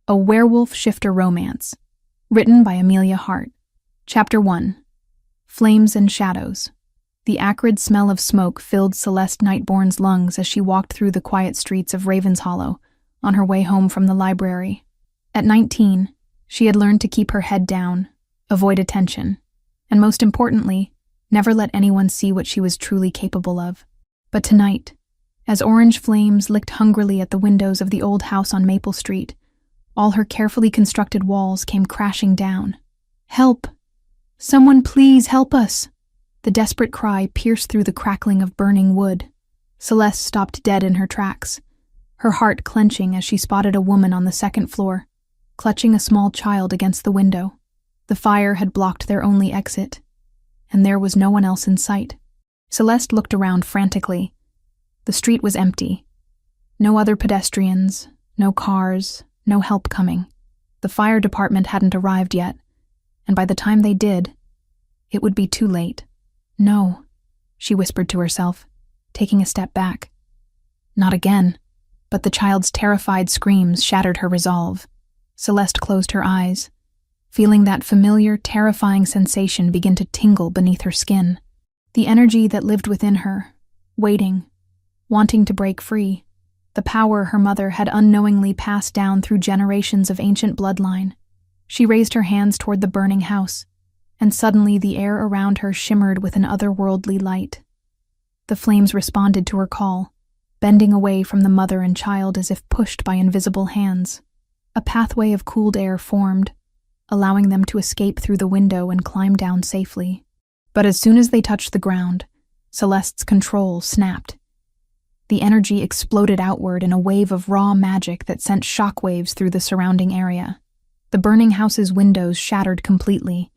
A Werewolf Shifter Romance, written by Amelia Hart. Chapter 1. Flames and Shadows. The acrid smell of smoke filled Celeste Nightborn's lungs as she walked through the quiet streets of Ravenshollow on her way home from the library. At 19, she had learned to keep her head down, avoid attention, and most importantly, never let anyone see what she was truly capable of. But tonight, as orange flames licked hungrily at the windows of the old house on Maple Street, all her carefully constructed walls came crashing down. "Help! Someone please help us!" The desperate cry pierced through the crackling of burning wood. Celeste stopped dead in her tracks, her heart clenching as she spotted a woman on the second floor, clutching a small child against the window. The fire had blocked their only exit, and there was no one else in sight. Celeste looked around frantically. The street was empty. No other pedestrians, no cars, no help coming. The fire department hadn't arrived yet, and by the time they did, it would be too late. "No," she whispered to herself, taking a step back. Not again, but the child's terrified screams shattered her resolve. Celeste closed her eyes, feeling that familiar, terrifying sensation begin to tingle beneath her skin. The energy that lived within her, waiting, wanting to break free. The power her mother had unknowingly passed down through generations of ancient bloodline. She raised her hands toward the burning house, and suddenly the air around her shimmered with an otherworldly light. The flames responded to her call, bending away from the mother and child as if pushed by invisible hands. A pathway of cooled air formed, allowing them to escape through the window and climb down safely. But as soon as they touched the ground, Celeste's control snapped. The energy exploded outward in a wave of raw magic that sent shockwaves through the surrounding area. The burning house's windows shattered completely,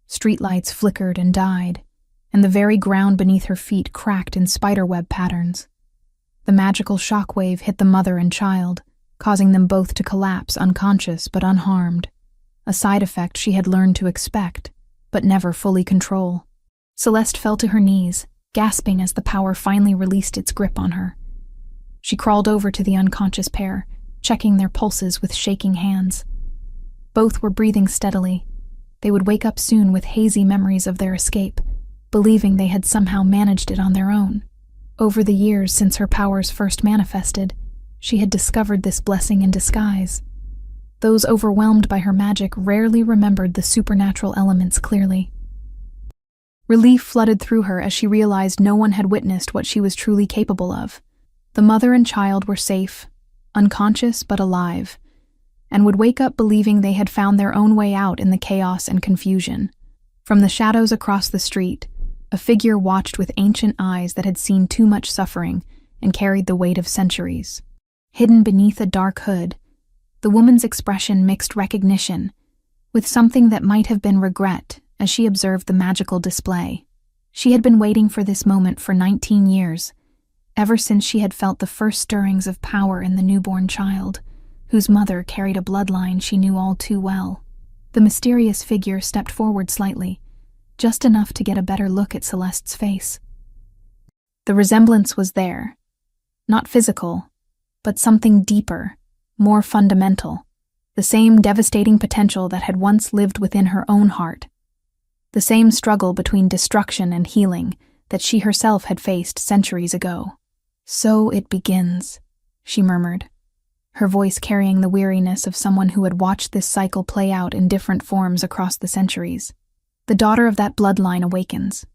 streetlights flickered and died, and the very ground beneath her feet cracked in spiderweb patterns. The magical shockwave hit the mother and child, causing them both to collapse unconscious but unharmed, a side effect she had learned to expect, but never fully control. Celeste fell to her knees, gasping as the power finally released its grip on her. She crawled over to the unconscious pair, checking their pulses with shaking hands. Both were breathing steadily. They would wake up soon with hazy memories of their escape, believing they had somehow managed it on their own. Over the years since her powers first manifested, she had discovered this blessing in disguise. Those overwhelmed by her magic rarely remembered the supernatural elements clearly. Relief flooded through her as she realized no one had witnessed what she was truly capable of. The mother and child were safe, unconscious but alive, and would wake up believing they had found their own way out in the chaos and confusion. From the shadows across the street, a figure watched with ancient eyes that had seen too much suffering and carried the weight of centuries. Hidden beneath a dark hood, the woman's expression mixed recognition with something that might have been regret as she observed the magical display. She had been waiting for this moment for 19 years, ever since she had felt the first stirrings of power in the newborn child, whose mother carried a bloodline she knew all too well. The mysterious figure stepped forward slightly, just enough to get a better look at Celeste's face. The resemblance was there, not physical, but something deeper, more fundamental, the same devastating potential that had once lived within her own heart, the same struggle between destruction and healing that she herself had faced centuries ago. "So it begins," she murmured, her voice carrying the weariness of someone who had watched this cycle play out in different forms across the centuries. The daughter of that bloodline awakens.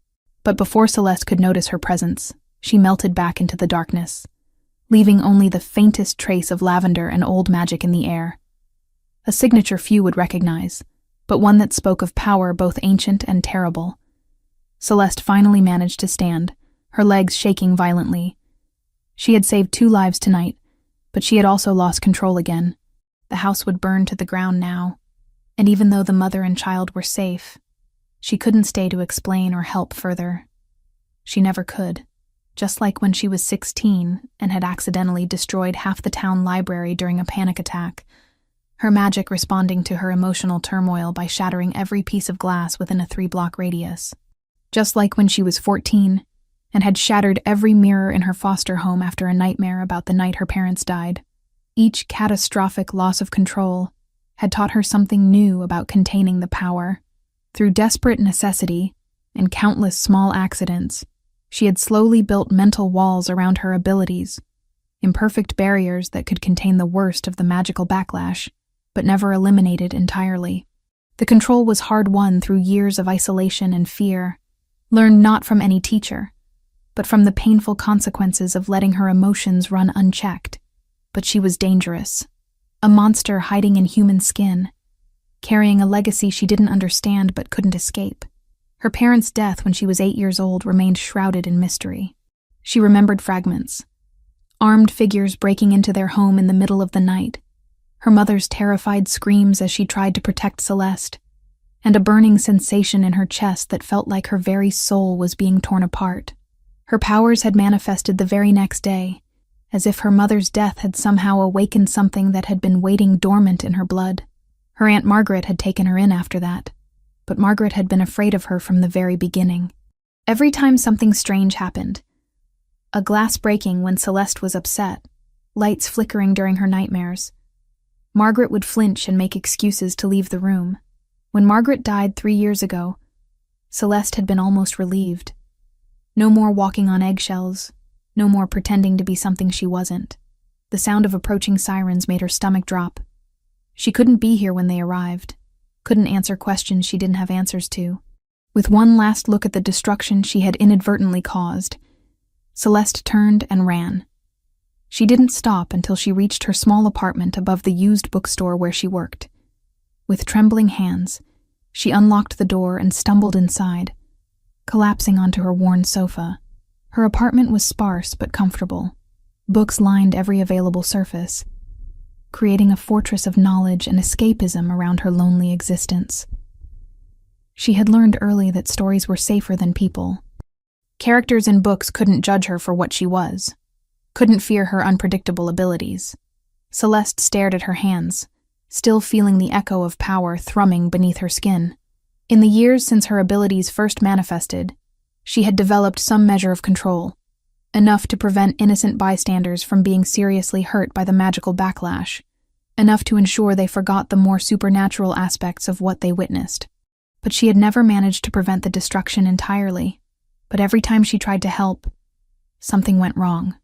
But before Celeste could notice her presence, she melted back into the darkness, leaving only the faintest trace of lavender and old magic in the air. A signature few would recognize, but one that spoke of power both ancient and terrible. Celeste finally managed to stand, her legs shaking violently. She had saved 2 lives tonight, but she had also lost control again. The house would burn to the ground now, and even though the mother and child were safe, she couldn't stay to explain or help further. She never could, just like when she was 16 and had accidentally destroyed half the town library during a panic attack, her magic responding to her emotional turmoil by shattering every piece of glass within a 3-block radius. Just like when she was 14 and had shattered every mirror in her foster home after a nightmare about the night her parents died. Each catastrophic loss of control had taught her something new about containing the power. Through desperate necessity and countless small accidents, she had slowly built mental walls around her abilities, imperfect barriers that could contain the worst of the magical backlash, but never eliminated entirely. The control was hard-won through years of isolation and fear, learned not from any teacher, but from the painful consequences of letting her emotions run unchecked. But she was dangerous, a monster hiding in human skin, carrying a legacy she didn't understand but couldn't escape. Her parents' death when she was 8 years old remained shrouded in mystery. She remembered fragments, armed figures breaking into their home in the middle of the night, her mother's terrified screams as she tried to protect Celeste, and a burning sensation in her chest that felt like her very soul was being torn apart. Her powers had manifested the very next day, as if her mother's death had somehow awakened something that had been waiting dormant in her blood. Her Aunt Margaret had taken her in after that, but Margaret had been afraid of her from the very beginning. Every time something strange happened, a glass breaking when Celeste was upset, lights flickering during her nightmares, Margaret would flinch and make excuses to leave the room. When Margaret died 3 years ago, Celeste had been almost relieved. No more walking on eggshells, no more pretending to be something she wasn't. The sound of approaching sirens made her stomach drop. She couldn't be here when they arrived, couldn't answer questions she didn't have answers to. With one last look at the destruction she had inadvertently caused, Celeste turned and ran. She didn't stop until she reached her small apartment above the used bookstore where she worked. With trembling hands, she unlocked the door and stumbled inside, collapsing onto her worn sofa. Her apartment was sparse but comfortable. Books lined every available surface, creating a fortress of knowledge and escapism around her lonely existence. She had learned early that stories were safer than people. Characters in books couldn't judge her for what she was, couldn't fear her unpredictable abilities. Celeste stared at her hands, still feeling the echo of power thrumming beneath her skin. In the years since her abilities first manifested, she had developed some measure of control, enough to prevent innocent bystanders from being seriously hurt by the magical backlash, enough to ensure they forgot the more supernatural aspects of what they witnessed. But she had never managed to prevent the destruction entirely. But every time she tried to help, something went wrong.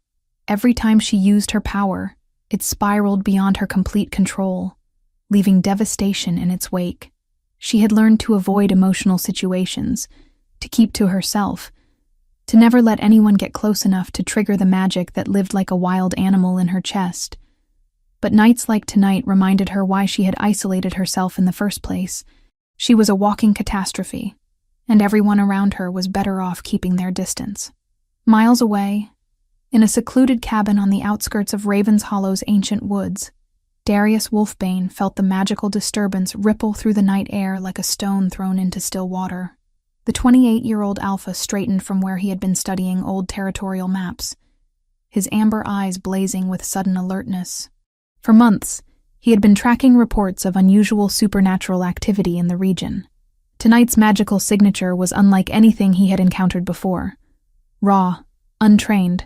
Every time she used her power, it spiraled beyond her complete control, leaving devastation in its wake. She had learned to avoid emotional situations, to keep to herself, to never let anyone get close enough to trigger the magic that lived like a wild animal in her chest. But nights like tonight reminded her why she had isolated herself in the first place. She was a walking catastrophe, and everyone around her was better off keeping their distance. Miles away, in a secluded cabin on the outskirts of Raven's Hollow's ancient woods, Darius Wolfbane felt the magical disturbance ripple through the night air like a stone thrown into still water. The 28-year-old alpha straightened from where he had been studying old territorial maps, his amber eyes blazing with sudden alertness. For months, he had been tracking reports of unusual supernatural activity in the region. Tonight's magical signature was unlike anything he had encountered before. Raw, untrained,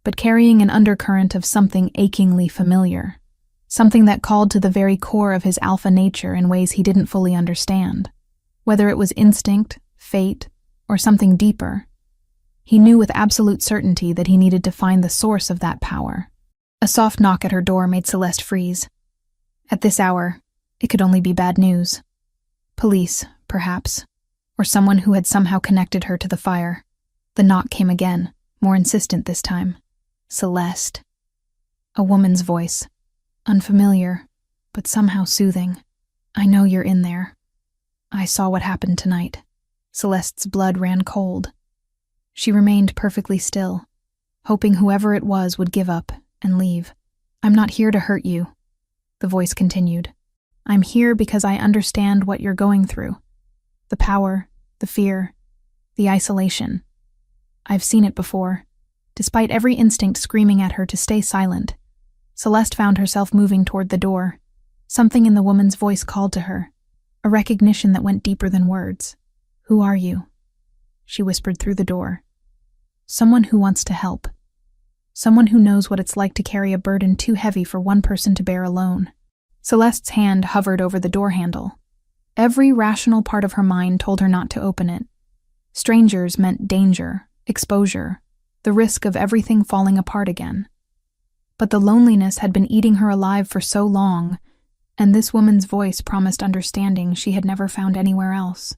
but carrying an undercurrent of something achingly familiar. Something that called to the very core of his alpha nature in ways he didn't fully understand. Whether it was instinct, fate, or something deeper, he knew with absolute certainty that he needed to find the source of that power. A soft knock at her door made Celeste freeze. At this hour, it could only be bad news. Police, perhaps, or someone who had somehow connected her to the fire. The knock came again, more insistent this time. Celeste. A woman's voice. Unfamiliar, but somehow soothing. I know you're in there. I saw what happened tonight. Celeste's blood ran cold. She remained perfectly still, hoping whoever it was would give up and leave. I'm not here to hurt you, the voice continued. I'm here because I understand what you're going through. The power, the fear, the isolation. I've seen it before. Despite every instinct screaming at her to stay silent, Celeste found herself moving toward the door. Something in the woman's voice called to her, a recognition that went deeper than words. Who are you? She whispered through the door. Someone who wants to help. Someone who knows what it's like to carry a burden too heavy for one person to bear alone. Celeste's hand hovered over the door handle. Every rational part of her mind told her not to open it. Strangers meant danger, exposure, the risk of everything falling apart again. But the loneliness had been eating her alive for so long, and this woman's voice promised understanding she had never found anywhere else.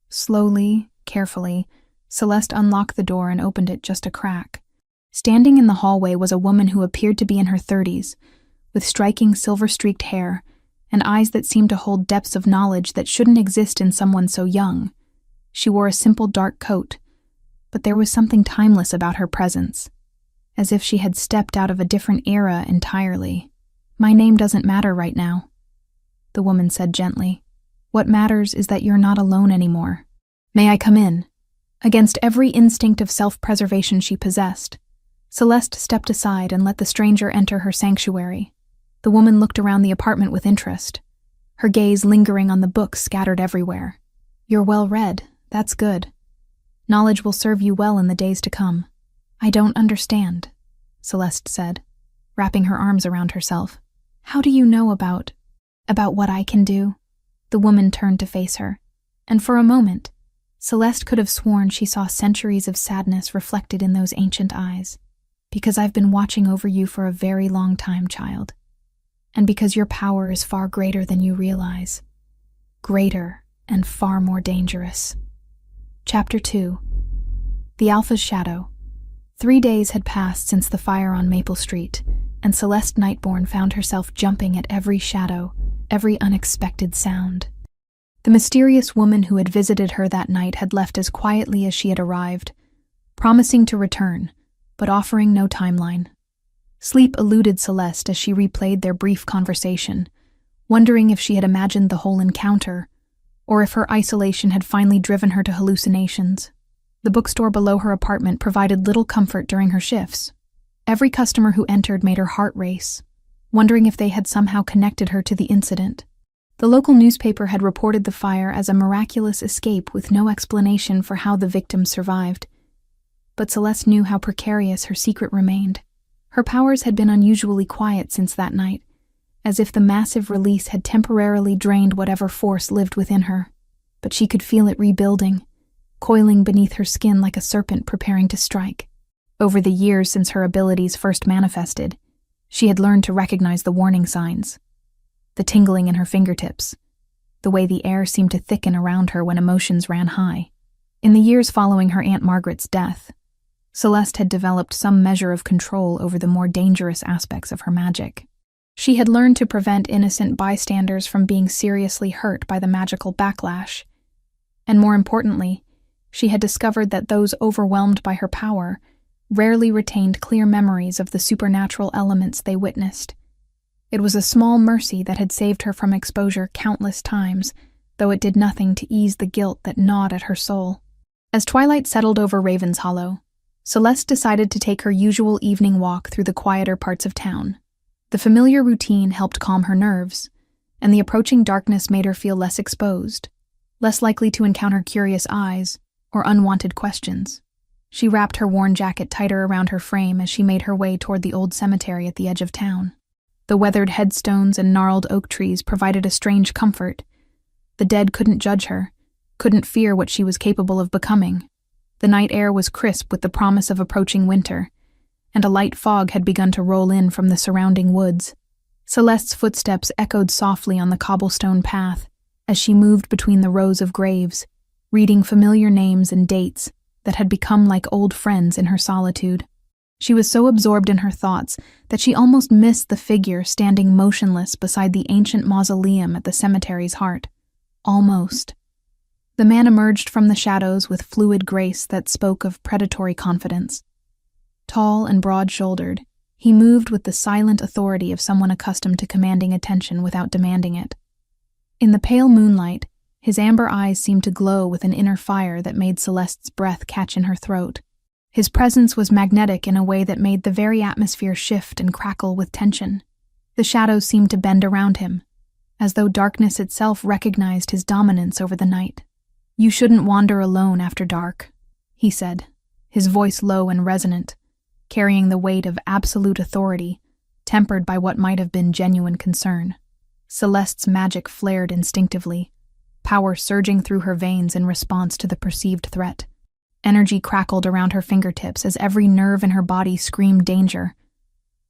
Slowly, carefully, Celeste unlocked the door and opened it just a crack. Standing in the hallway was a woman who appeared to be in her 30s, with striking silver-streaked hair and eyes that seemed to hold depths of knowledge that shouldn't exist in someone so young. She wore a simple dark coat, but there was something timeless about her presence, as if she had stepped out of a different era entirely. "My name doesn't matter right now," the woman said gently. "What matters is that you're not alone anymore. May I come in?" Against every instinct of self-preservation she possessed, Celeste stepped aside and let the stranger enter her sanctuary. The woman looked around the apartment with interest, her gaze lingering on the books scattered everywhere. "You're well read. That's good. Knowledge will serve you well in the days to come." "I don't understand," Celeste said, wrapping her arms around herself. "How do you know about what I can do?" The woman turned to face her, and for a moment, Celeste could have sworn she saw centuries of sadness reflected in those ancient eyes. "Because I've been watching over you for a very long time, child. And because your power is far greater than you realize. Greater and far more dangerous." Chapter 2. The Alpha's Shadow. 3 days had passed since the fire on Maple Street, and Celeste Nightborn found herself jumping at every shadow, every unexpected sound. The mysterious woman who had visited her that night had left as quietly as she had arrived, promising to return, but offering no timeline. Sleep eluded Celeste as she replayed their brief conversation, wondering if she had imagined the whole encounter, or if her isolation had finally driven her to hallucinations. The bookstore below her apartment provided little comfort during her shifts. Every customer who entered made her heart race, wondering if they had somehow connected her to the incident. The local newspaper had reported the fire as a miraculous escape with no explanation for how the victims survived. But Celeste knew how precarious her secret remained. Her powers had been unusually quiet since that night, as if the massive release had temporarily drained whatever force lived within her. But she could feel it rebuilding, coiling beneath her skin like a serpent preparing to strike. Over the years since her abilities first manifested, she had learned to recognize the warning signs. The tingling in her fingertips, the way the air seemed to thicken around her when emotions ran high. In the years following her Aunt Margaret's death, Celeste had developed some measure of control over the more dangerous aspects of her magic. She had learned to prevent innocent bystanders from being seriously hurt by the magical backlash, and more importantly, she had discovered that those overwhelmed by her power rarely retained clear memories of the supernatural elements they witnessed. It was a small mercy that had saved her from exposure countless times, though it did nothing to ease the guilt that gnawed at her soul. As twilight settled over Raven's Hollow, Celeste decided to take her usual evening walk through the quieter parts of town. The familiar routine helped calm her nerves, and the approaching darkness made her feel less exposed, less likely to encounter curious eyes or unwanted questions. She wrapped her worn jacket tighter around her frame as she made her way toward the old cemetery at the edge of town. The weathered headstones and gnarled oak trees provided a strange comfort. The dead couldn't judge her, couldn't fear what she was capable of becoming. The night air was crisp with the promise of approaching winter, and a light fog had begun to roll in from the surrounding woods. Celeste's footsteps echoed softly on the cobblestone path as she moved between the rows of graves, reading familiar names and dates that had become like old friends in her solitude. She was so absorbed in her thoughts that she almost missed the figure standing motionless beside the ancient mausoleum at the cemetery's heart. Almost. The man emerged from the shadows with fluid grace that spoke of predatory confidence. Tall and broad-shouldered, he moved with the silent authority of someone accustomed to commanding attention without demanding it. In the pale moonlight, his amber eyes seemed to glow with an inner fire that made Celeste's breath catch in her throat. His presence was magnetic in a way that made the very atmosphere shift and crackle with tension. The shadows seemed to bend around him, as though darkness itself recognized his dominance over the night. "You shouldn't wander alone after dark," he said, his voice low and resonant, carrying the weight of absolute authority, tempered by what might have been genuine concern. Celeste's magic flared instinctively, power surging through her veins in response to the perceived threat. Energy crackled around her fingertips as every nerve in her body screamed danger,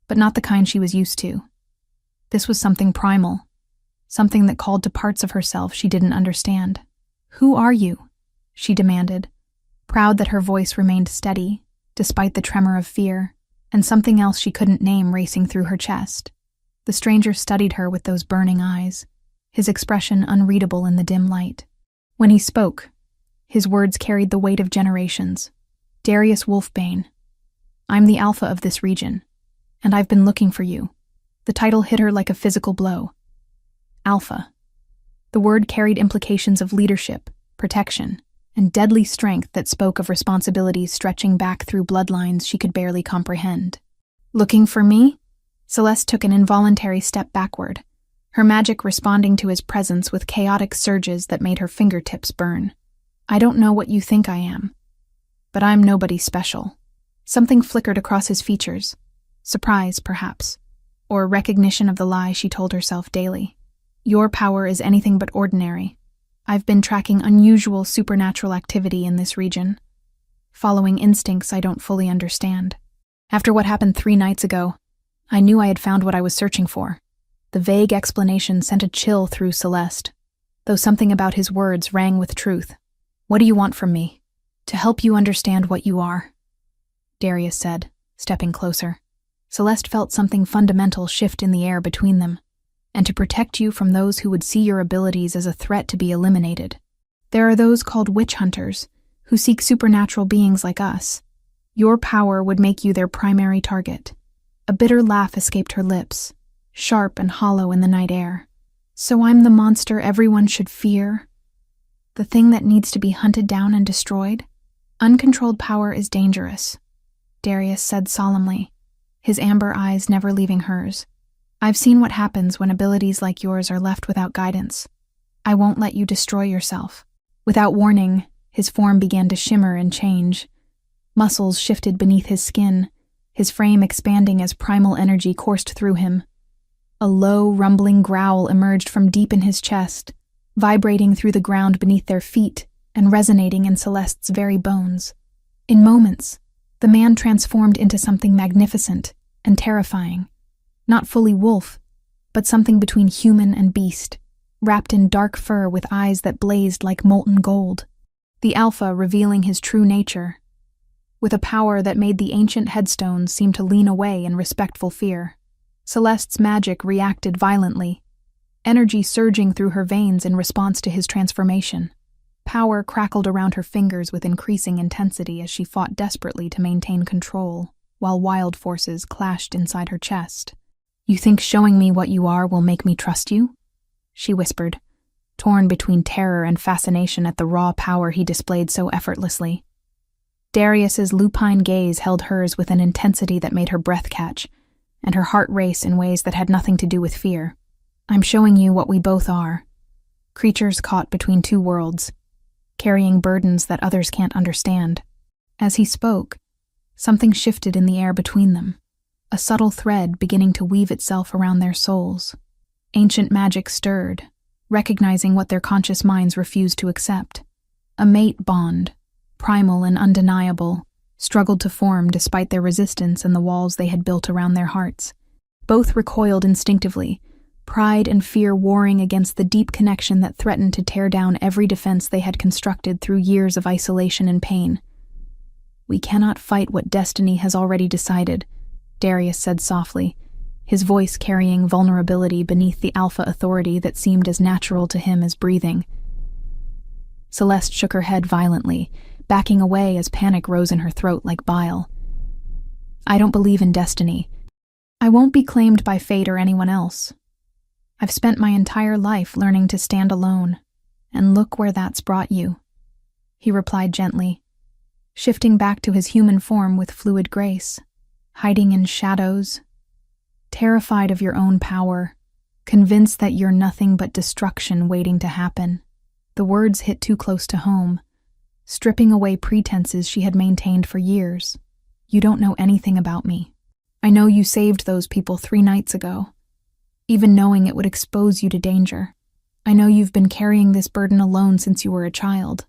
but not the kind she was used to. This was something primal, something that called to parts of herself she didn't understand. "Who are you?" she demanded, proud that her voice remained steady, despite the tremor of fear, and something else she couldn't name racing through her chest. The stranger studied her with those burning eyes, his expression unreadable in the dim light. When he spoke, his words carried the weight of generations. "Darius Wolfbane, I'm the alpha of this region, and I've been looking for you." The title hit her like a physical blow. Alpha. The word carried implications of leadership, protection, and deadly strength that spoke of responsibilities stretching back through bloodlines she could barely comprehend. "Looking for me?" Celeste took an involuntary step backward, her magic responding to his presence with chaotic surges that made her fingertips burn. "I don't know what you think I am, but I'm nobody special." Something flickered across his features. Surprise, perhaps, or recognition of the lie she told herself daily. "Your power is anything but ordinary. I've been tracking unusual supernatural activity in this region, following instincts I don't fully understand. After what happened 3 nights ago, I knew I had found what I was searching for." The vague explanation sent a chill through Celeste, though something about his words rang with truth. "What do you want from me?" "To help you understand what you are," Darius said, stepping closer. Celeste felt something fundamental shift in the air between them, and to protect you from those who would see your abilities as a threat to be eliminated. There are those called witch hunters, who seek supernatural beings like us. Your power would make you their primary target. A bitter laugh escaped her lips, sharp and hollow in the night air. "So I'm the monster everyone should fear? The thing that needs to be hunted down and destroyed?" "Uncontrolled power is dangerous," Darius said solemnly, his amber eyes never leaving hers. "I've seen what happens when abilities like yours are left without guidance. I won't let you destroy yourself." Without warning, his form began to shimmer and change. Muscles shifted beneath his skin, his frame expanding as primal energy coursed through him. A low, rumbling growl emerged from deep in his chest, vibrating through the ground beneath their feet and resonating in Celeste's very bones. In moments, the man transformed into something magnificent and terrifying. Not fully wolf, but something between human and beast, wrapped in dark fur with eyes that blazed like molten gold. The Alpha revealing his true nature, with a power that made the ancient headstones seem to lean away in respectful fear. Celeste's magic reacted violently, energy surging through her veins in response to his transformation. Power crackled around her fingers with increasing intensity as she fought desperately to maintain control, while wild forces clashed inside her chest. "You think showing me what you are will make me trust you?" she whispered, torn between terror and fascination at the raw power he displayed so effortlessly. Darius's lupine gaze held hers with an intensity that made her breath catch, and her heart race in ways that had nothing to do with fear. "I'm showing you what we both are. Creatures caught between two worlds, carrying burdens that others can't understand." As he spoke, something shifted in the air between them, a subtle thread beginning to weave itself around their souls. Ancient magic stirred, recognizing what their conscious minds refused to accept. A mate bond, primal and undeniable, struggled to form despite their resistance and the walls they had built around their hearts. Both recoiled instinctively, pride and fear warring against the deep connection that threatened to tear down every defense they had constructed through years of isolation and pain. "We cannot fight what destiny has already decided," Darius said softly, his voice carrying vulnerability beneath the alpha authority that seemed as natural to him as breathing. Celeste shook her head violently, backing away as panic rose in her throat like bile. "I don't believe in destiny. I won't be claimed by fate or anyone else. I've spent my entire life learning to stand alone, and look where that's brought you," he replied gently, shifting back to his human form with fluid grace. "Hiding in shadows, terrified of your own power, convinced that you're nothing but destruction waiting to happen." The words hit too close to home, stripping away pretenses she had maintained for years. "You don't know anything about me. I know you saved those people 3 nights ago. even knowing it would expose you to danger. I know you've been carrying this burden alone since you were a child,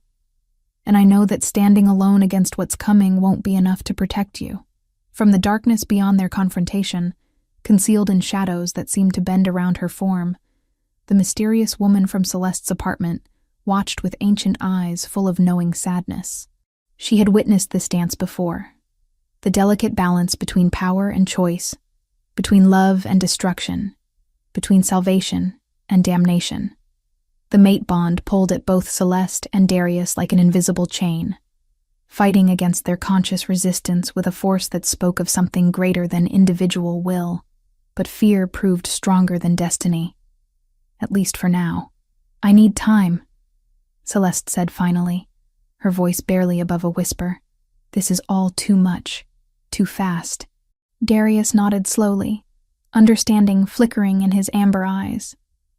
and I know that standing alone against what's coming won't be enough to protect you. From the darkness beyond their confrontation, concealed in shadows that seemed to bend around her form, the mysterious woman from Celeste's apartment watched with ancient eyes full of knowing sadness. She had witnessed this dance before, the delicate balance between power and choice, between love and destruction, between salvation and damnation. The mate bond pulled at both Celeste and Darius like an invisible chain, fighting against their conscious resistance with a force that spoke of something greater than individual will, but fear proved stronger than destiny. At least for now. I need time, Celeste said finally, her voice barely above a whisper. This is all too much, too fast. Darius nodded slowly, understanding flickering in his amber eyes.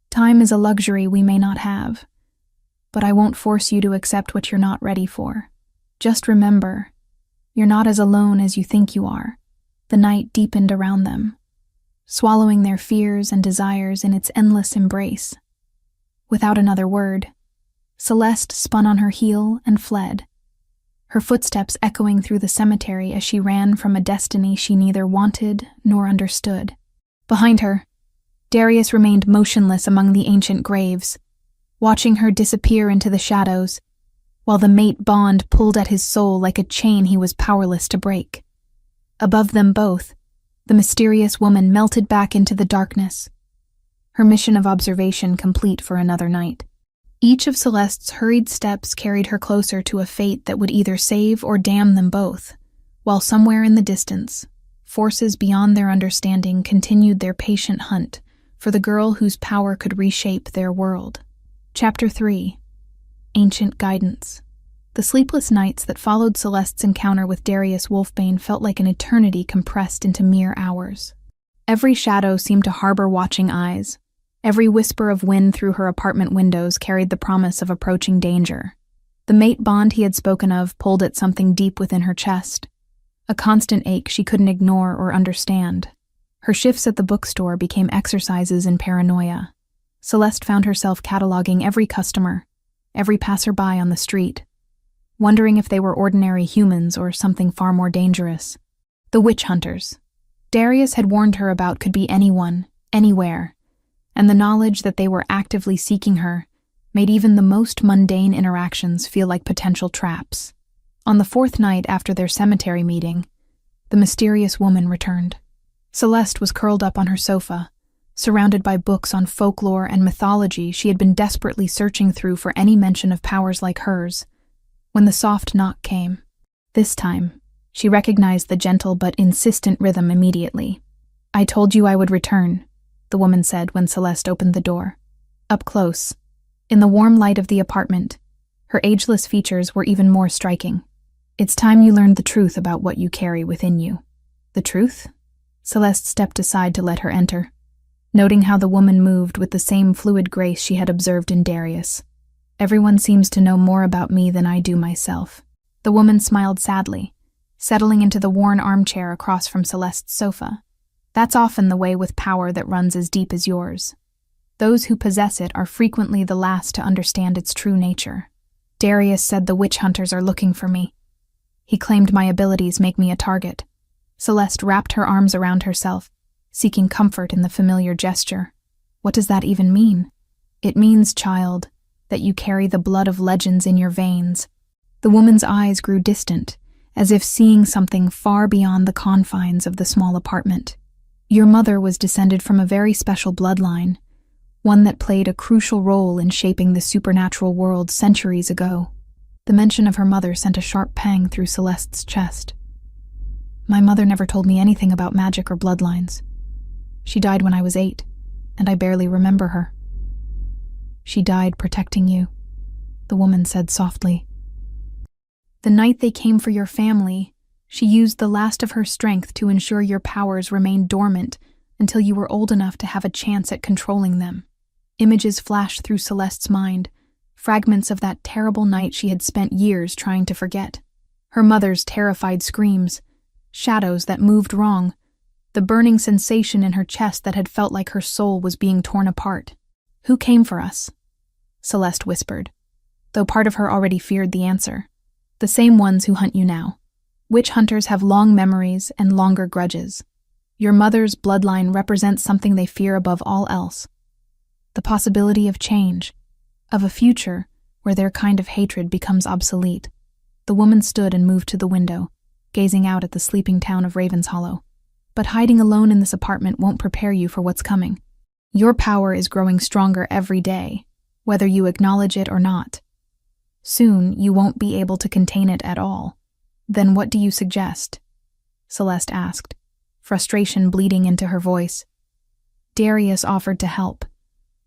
Time is a luxury we may not have, but I won't force you to accept what you're not ready for. Just remember, you're not as alone as you think you are. The night deepened around them, swallowing their fears and desires in its endless embrace. Without another word, Celeste spun on her heel and fled, her footsteps echoing through the cemetery as she ran from a destiny she neither wanted nor understood. Behind her, Darius remained motionless among the ancient graves, watching her disappear into the shadows, while the mate bond pulled at his soul like a chain he was powerless to break. Above them both, the mysterious woman melted back into the darkness, her mission of observation complete for another night. Each of Celeste's hurried steps carried her closer to a fate that would either save or damn them both, while somewhere in the distance, forces beyond their understanding continued their patient hunt for the girl whose power could reshape their world. Chapter 3. Ancient Guidance. The sleepless nights that followed Celeste's encounter with Darius Wolfbane felt like an eternity compressed into mere hours. Every shadow seemed to harbor watching eyes. Every whisper of wind through her apartment windows carried the promise of approaching danger. The mate bond he had spoken of pulled at something deep within her chest, a constant ache she couldn't ignore or understand. Her shifts at the bookstore became exercises in paranoia. Celeste found herself cataloging every customer, every passerby on the street, wondering if they were ordinary humans or something far more dangerous. The witch hunters Darius had warned her about could be anyone, anywhere, and the knowledge that they were actively seeking her made even the most mundane interactions feel like potential traps. On the fourth night after their cemetery meeting, the mysterious woman returned. Celeste was curled up on her sofa, surrounded by books on folklore and mythology she had been desperately searching through for any mention of powers like hers, when the soft knock came. This time, she recognized the gentle but insistent rhythm immediately. "I told you I would return," the woman said when Celeste opened the door. Up close, in the warm light of the apartment, her ageless features were even more striking. "It's time you learned the truth about what you carry within you." "The truth?" Celeste stepped aside to let her enter, noting how the woman moved with the same fluid grace she had observed in Darius. "Everyone seems to know more about me than I do myself." The woman smiled sadly, settling into the worn armchair across from Celeste's sofa. "That's often the way with power that runs as deep as yours. Those who possess it are frequently the last to understand its true nature. Darius said the witch hunters are looking for me. He claimed my abilities make me a target." Celeste wrapped her arms around herself, seeking comfort in the familiar gesture. "What does that even mean?" "It means, child, that you carry the blood of legends in your veins." The woman's eyes grew distant, as if seeing something far beyond the confines of the small apartment. "Your mother was descended from a very special bloodline, one that played a crucial role in shaping the supernatural world centuries ago." The mention of her mother sent a sharp pang through Celeste's chest. "My mother never told me anything about magic or bloodlines. She died when I was 8, and I barely remember her." "She died protecting you," the woman said softly. "The night they came for your family, she used the last of her strength to ensure your powers remained dormant until you were old enough to have a chance at controlling them." Images flashed through Celeste's mind, fragments of that terrible night she had spent years trying to forget. Her mother's terrified screams, shadows that moved wrong, the burning sensation in her chest that had felt like her soul was being torn apart. "Who came for us?" Celeste whispered, though part of her already feared the answer. "The same ones who hunt you now. Witch hunters have long memories and longer grudges. Your mother's bloodline represents something they fear above all else. The possibility of change, of a future where their kind of hatred becomes obsolete." The woman stood and moved to the window, gazing out at the sleeping town of Ravenshollow. "But hiding alone in this apartment won't prepare you for what's coming. Your power is growing stronger every day, whether you acknowledge it or not. Soon, you won't be able to contain it at all." "Then what do you suggest?" Celeste asked, frustration bleeding into her voice. "Darius offered to help,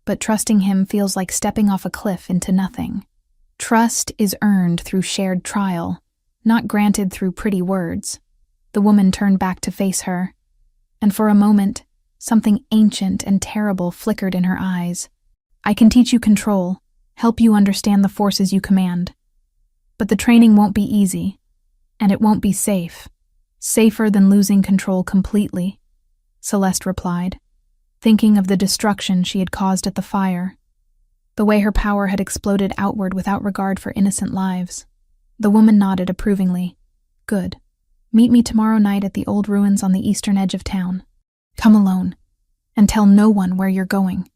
but trusting him feels like stepping off a cliff into nothing. Trust is earned through shared trial, not granted through pretty words." The woman turned back to face her, and for a moment, something ancient and terrible flickered in her eyes. "I can teach you control, help you understand the forces you command. But the training won't be easy, and it won't be safe. Safer than losing control completely," Celeste replied, thinking of the destruction she had caused at the fire, the way her power had exploded outward without regard for innocent lives. The woman nodded approvingly. "Good. Meet me tomorrow night at the old ruins on the eastern edge of town. Come alone, and tell no one where you're going,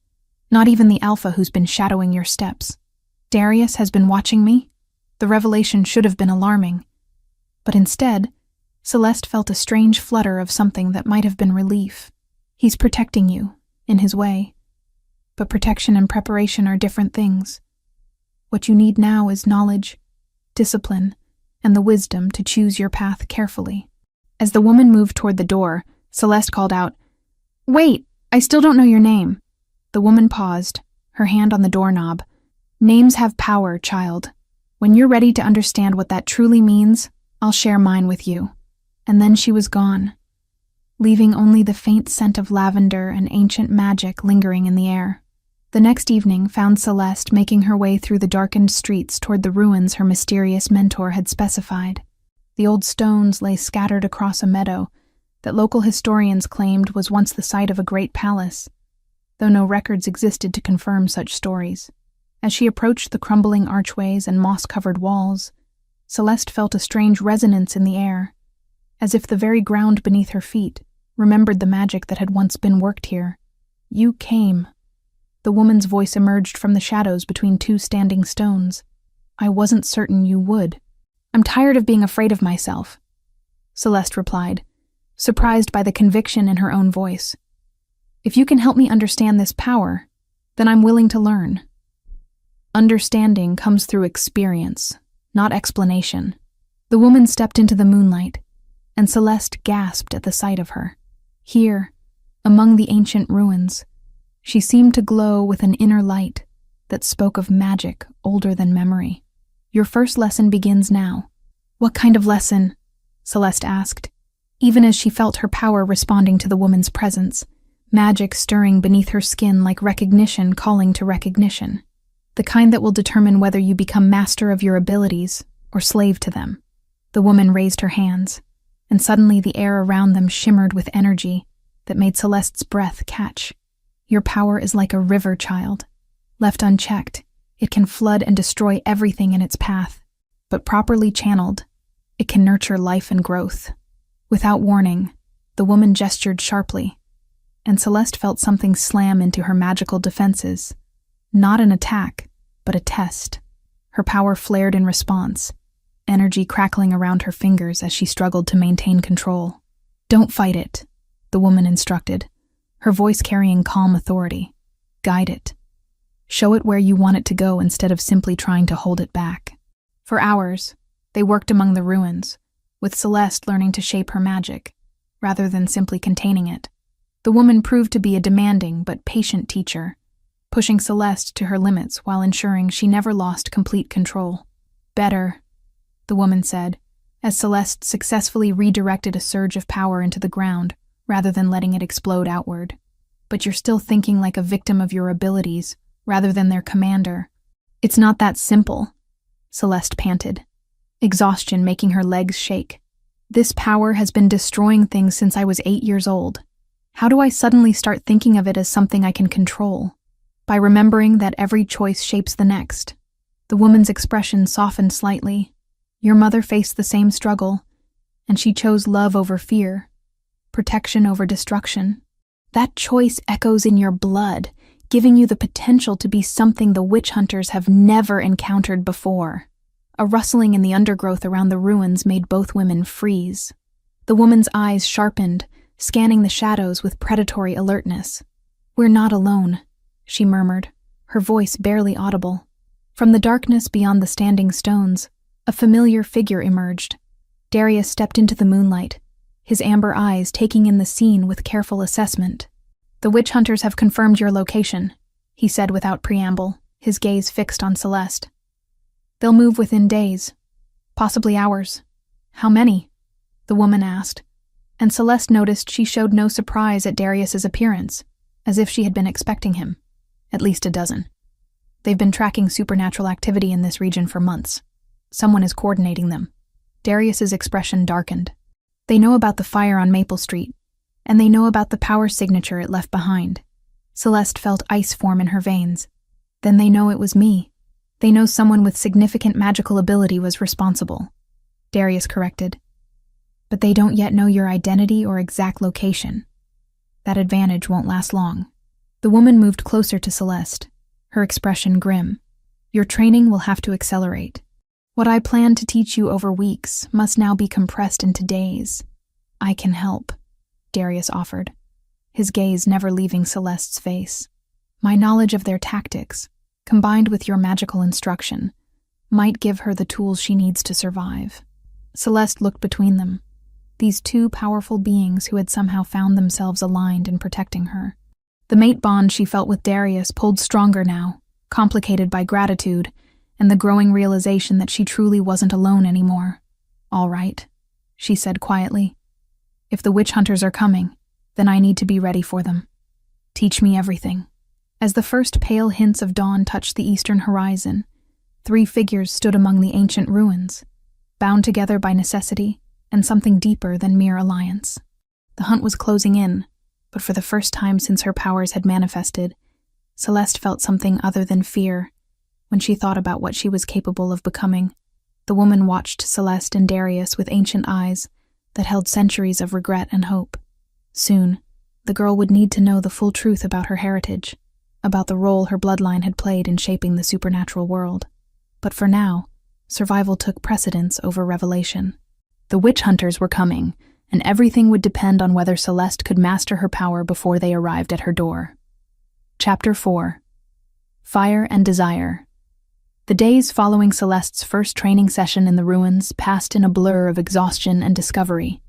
not even the Alpha who's been shadowing your steps. Darius has been watching me." The revelation should have been alarming, but instead, Celeste felt a strange flutter of something that might have been relief. "He's protecting you, in his way. But protection and preparation are different things. What you need now is knowledge, discipline, and the wisdom to choose your path carefully." As the woman moved toward the door, Celeste called out, "Wait, I still don't know your name." The woman paused, her hand on the doorknob. "Names have power, child. When you're ready to understand what that truly means, I'll share mine with you." And then she was gone, leaving only the faint scent of lavender and ancient magic lingering in the air. The next evening found Celeste making her way through the darkened streets toward the ruins her mysterious mentor had specified. The old stones lay scattered across a meadow that local historians claimed was once the site of a great palace, though no records existed to confirm such stories. As she approached the crumbling archways and moss-covered walls, Celeste felt a strange resonance in the air, as if the very ground beneath her feet remembered the magic that had once been worked here. "You came." The woman's voice emerged from the shadows between two standing stones. "I wasn't certain you would." "I'm tired of being afraid of myself," Celeste replied, surprised by the conviction in her own voice. "If you can help me understand this power, then I'm willing to learn." Understanding comes through experience, not explanation. The woman stepped into the moonlight, and Celeste gasped at the sight of her. Here, among the ancient ruins, she seemed to glow with an inner light that spoke of magic older than memory. "Your first lesson begins now." "What kind of lesson?" Celeste asked, even as she felt her power responding to the woman's presence, magic stirring beneath her skin like recognition calling to recognition. "The kind that will determine whether you become master of your abilities or slave to them." The woman raised her hands, and suddenly the air around them shimmered with energy that made Celeste's breath catch. "Your power is like a river, child. Left unchecked, it can flood and destroy everything in its path, but properly channeled, it can nurture life and growth." Without warning, the woman gestured sharply, and Celeste felt something slam into her magical defenses. Not an attack, but a test. Her power flared in response, energy crackling around her fingers as she struggled to maintain control. "Don't fight it," the woman instructed, her voice carrying calm authority. "Guide it. Show it where you want it to go instead of simply trying to hold it back." For hours, they worked among the ruins, with Celeste learning to shape her magic, rather than simply containing it. The woman proved to be a demanding but patient teacher, pushing Celeste to her limits while ensuring she never lost complete control. "Better," the woman said, as Celeste successfully redirected a surge of power into the ground rather than letting it explode outward. "But you're still thinking like a victim of your abilities rather than their commander." "It's not that simple," Celeste panted, exhaustion making her legs shake. This power has been destroying things since I was 8 years old. How do I suddenly start thinking of it as something I can control? By remembering that every choice shapes the next. The woman's expression softened slightly. Your mother faced the same struggle, and she chose love over fear, protection over destruction. That choice echoes in your blood, giving you the potential to be something the witch hunters have never encountered before. A rustling in the undergrowth around the ruins made both women freeze. The woman's eyes sharpened, scanning the shadows with predatory alertness. "We're not alone," she murmured, her voice barely audible. From the darkness beyond the standing stones, a familiar figure emerged. Darius stepped into the moonlight, his amber eyes taking in the scene with careful assessment. "The witch hunters have confirmed your location," he said without preamble, his gaze fixed on Celeste. "They'll move within days, possibly hours." "How many?" the woman asked, and Celeste noticed she showed no surprise at Darius's appearance, as if she had been expecting him. "At least a dozen. They've been tracking supernatural activity in this region for months. Someone is coordinating them." Darius's expression darkened. "They know about the fire on Maple Street, and they know about the power signature it left behind." Celeste felt ice form in her veins. "Then they know it was me. They know someone with significant magical ability was responsible," Darius corrected. "But they don't yet know your identity or exact location. That advantage won't last long." The woman moved closer to Celeste, her expression grim. "Your training will have to accelerate. What I planned to teach you over weeks must now be compressed into days." "I can help," Darius offered, his gaze never leaving Celeste's face. "My knowledge of their tactics, combined with your magical instruction, might give her the tools she needs to survive." Celeste looked between them, these two powerful beings who had somehow found themselves aligned in protecting her. The mate bond she felt with Darius pulled stronger now, complicated by gratitude and the growing realization that she truly wasn't alone anymore. "All right," she said quietly. "If the witch hunters are coming, then I need to be ready for them. Teach me everything." As the first pale hints of dawn touched the eastern horizon, 3 figures stood among the ancient ruins, bound together by necessity and something deeper than mere alliance. The hunt was closing in, but for the first time since her powers had manifested, Celeste felt something other than fear when she thought about what she was capable of becoming. The woman watched Celeste and Darius with ancient eyes that held centuries of regret and hope. Soon, the girl would need to know the full truth about her heritage, about the role her bloodline had played in shaping the supernatural world. But for now, survival took precedence over revelation. The witch hunters were coming, and everything would depend on whether Celeste could master her power before they arrived at her door. Chapter 4. Fire and Desire. The days following Celeste's first training session in the ruins passed in a blur of exhaustion and discovery.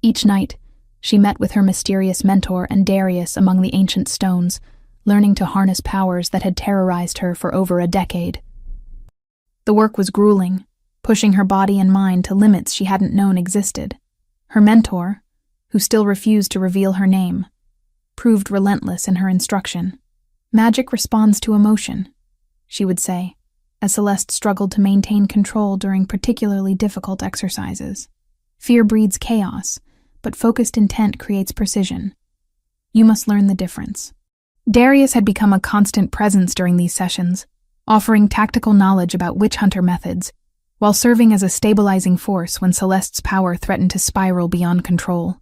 Each night, she met with her mysterious mentor and Darius among the ancient stones, learning to harness powers that had terrorized her for over a decade. The work was grueling, pushing her body and mind to limits she hadn't known existed. Her mentor, who still refused to reveal her name, proved relentless in her instruction. "Magic responds to emotion," she would say, as Celeste struggled to maintain control during particularly difficult exercises. "Fear breeds chaos, but focused intent creates precision. You must learn the difference." Darius had become a constant presence during these sessions, offering tactical knowledge about witch hunter methods, while serving as a stabilizing force when Celeste's power threatened to spiral beyond control.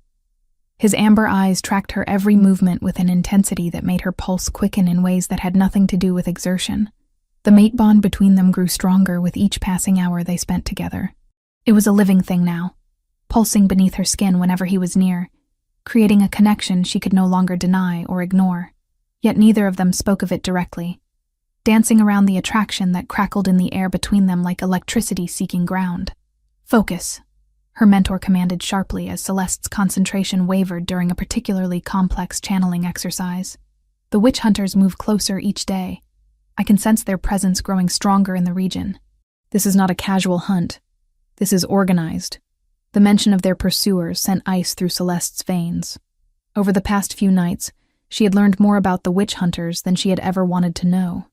His amber eyes tracked her every movement with an intensity that made her pulse quicken in ways that had nothing to do with exertion. The mate bond between them grew stronger with each passing hour they spent together. It was a living thing now, pulsing beneath her skin whenever he was near, creating a connection she could no longer deny or ignore. Yet neither of them spoke of it directly, dancing around the attraction that crackled in the air between them like electricity seeking ground. "Focus," her mentor commanded sharply as Celeste's concentration wavered during a particularly complex channeling exercise. "The witch hunters move closer each day. I can sense their presence growing stronger in the region. This is not a casual hunt. This is organized." The mention of their pursuers sent ice through Celeste's veins. Over the past few nights, she had learned more about the witch hunters than she had ever wanted to know.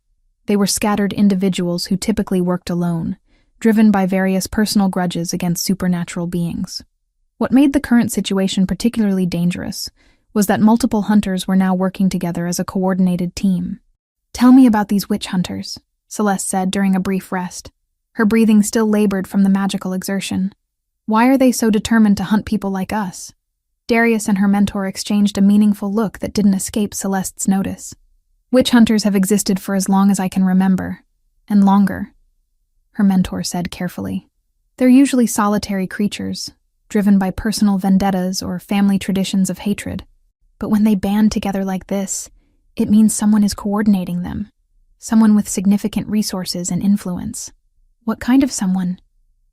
They were scattered individuals who typically worked alone, driven by various personal grudges against supernatural beings. What made the current situation particularly dangerous was that multiple hunters were now working together as a coordinated team. "Tell me about these witch hunters," Celeste said during a brief rest. Her breathing still labored from the magical exertion. "Why are they so determined to hunt people like us?" Darius and her mentor exchanged a meaningful look that didn't escape Celeste's notice. "Witch hunters have existed for as long as I can remember, and longer," her mentor said carefully. "They're usually solitary creatures, driven by personal vendettas or family traditions of hatred. But when they band together like this, it means someone is coordinating them, someone with significant resources and influence." "What kind of someone?"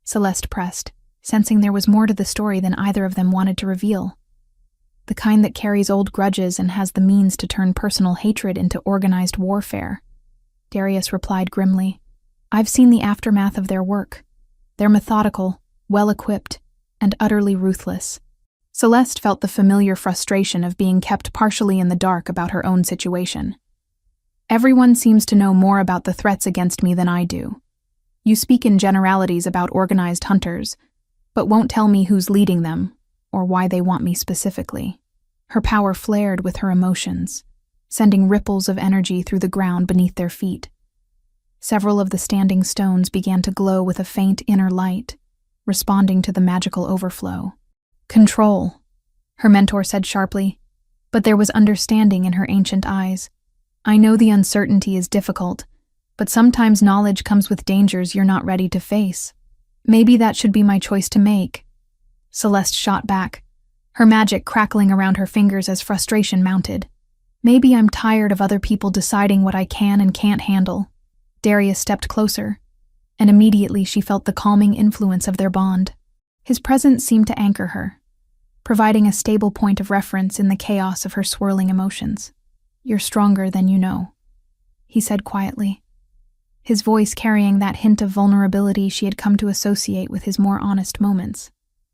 Celeste pressed, sensing there was more to the story than either of them wanted to reveal. "The kind that carries old grudges and has the means to turn personal hatred into organized warfare," Darius replied grimly. "I've seen the aftermath of their work. They're methodical, well-equipped, and utterly ruthless." Celeste felt the familiar frustration of being kept partially in the dark about her own situation. "Everyone seems to know more about the threats against me than I do. You speak in generalities about organized hunters, but won't tell me who's leading them, or why they want me specifically." Her power flared with her emotions, sending ripples of energy through the ground beneath their feet. Several of the standing stones began to glow with a faint inner light, responding to the magical overflow. "Control," her mentor said sharply, but there was understanding in her ancient eyes. "I know the uncertainty is difficult, but sometimes knowledge comes with dangers you're not ready to face. Maybe that should be my choice to make." Celeste shot back, her magic crackling around her fingers as frustration mounted. "Maybe I'm tired of other people deciding what I can and can't handle." Darius stepped closer, and immediately she felt the calming influence of their bond. His presence seemed to anchor her, providing a stable point of reference in the chaos of her swirling emotions. "You're stronger than you know," he said quietly, his voice carrying that hint of vulnerability she had come to associate with his more honest moments.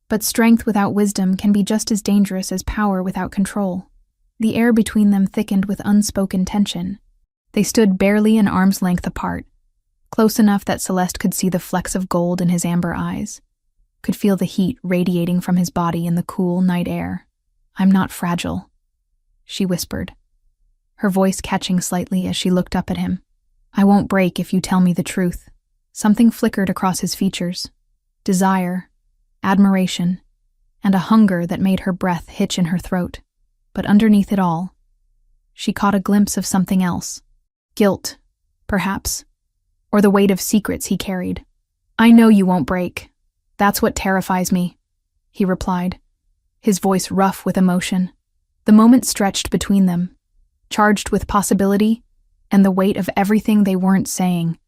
But strength without wisdom can be just as dangerous as power without control. The air between them thickened with unspoken tension. They stood barely an arm's length apart, close enough that Celeste could see the flecks of gold in his amber eyes, could feel the heat radiating from his body in the cool night air. "I'm not fragile," she whispered, her voice catching slightly as she looked up at him. "I won't break if you tell me the truth." Something flickered across his features. Desire, admiration, and a hunger that made her breath hitch in her throat. But underneath it all, she caught a glimpse of something else. Guilt, perhaps, or the weight of secrets he carried. "I know you won't break. That's what terrifies me," he replied, his voice rough with emotion. The moment stretched between them, charged with possibility and the weight of everything they weren't saying.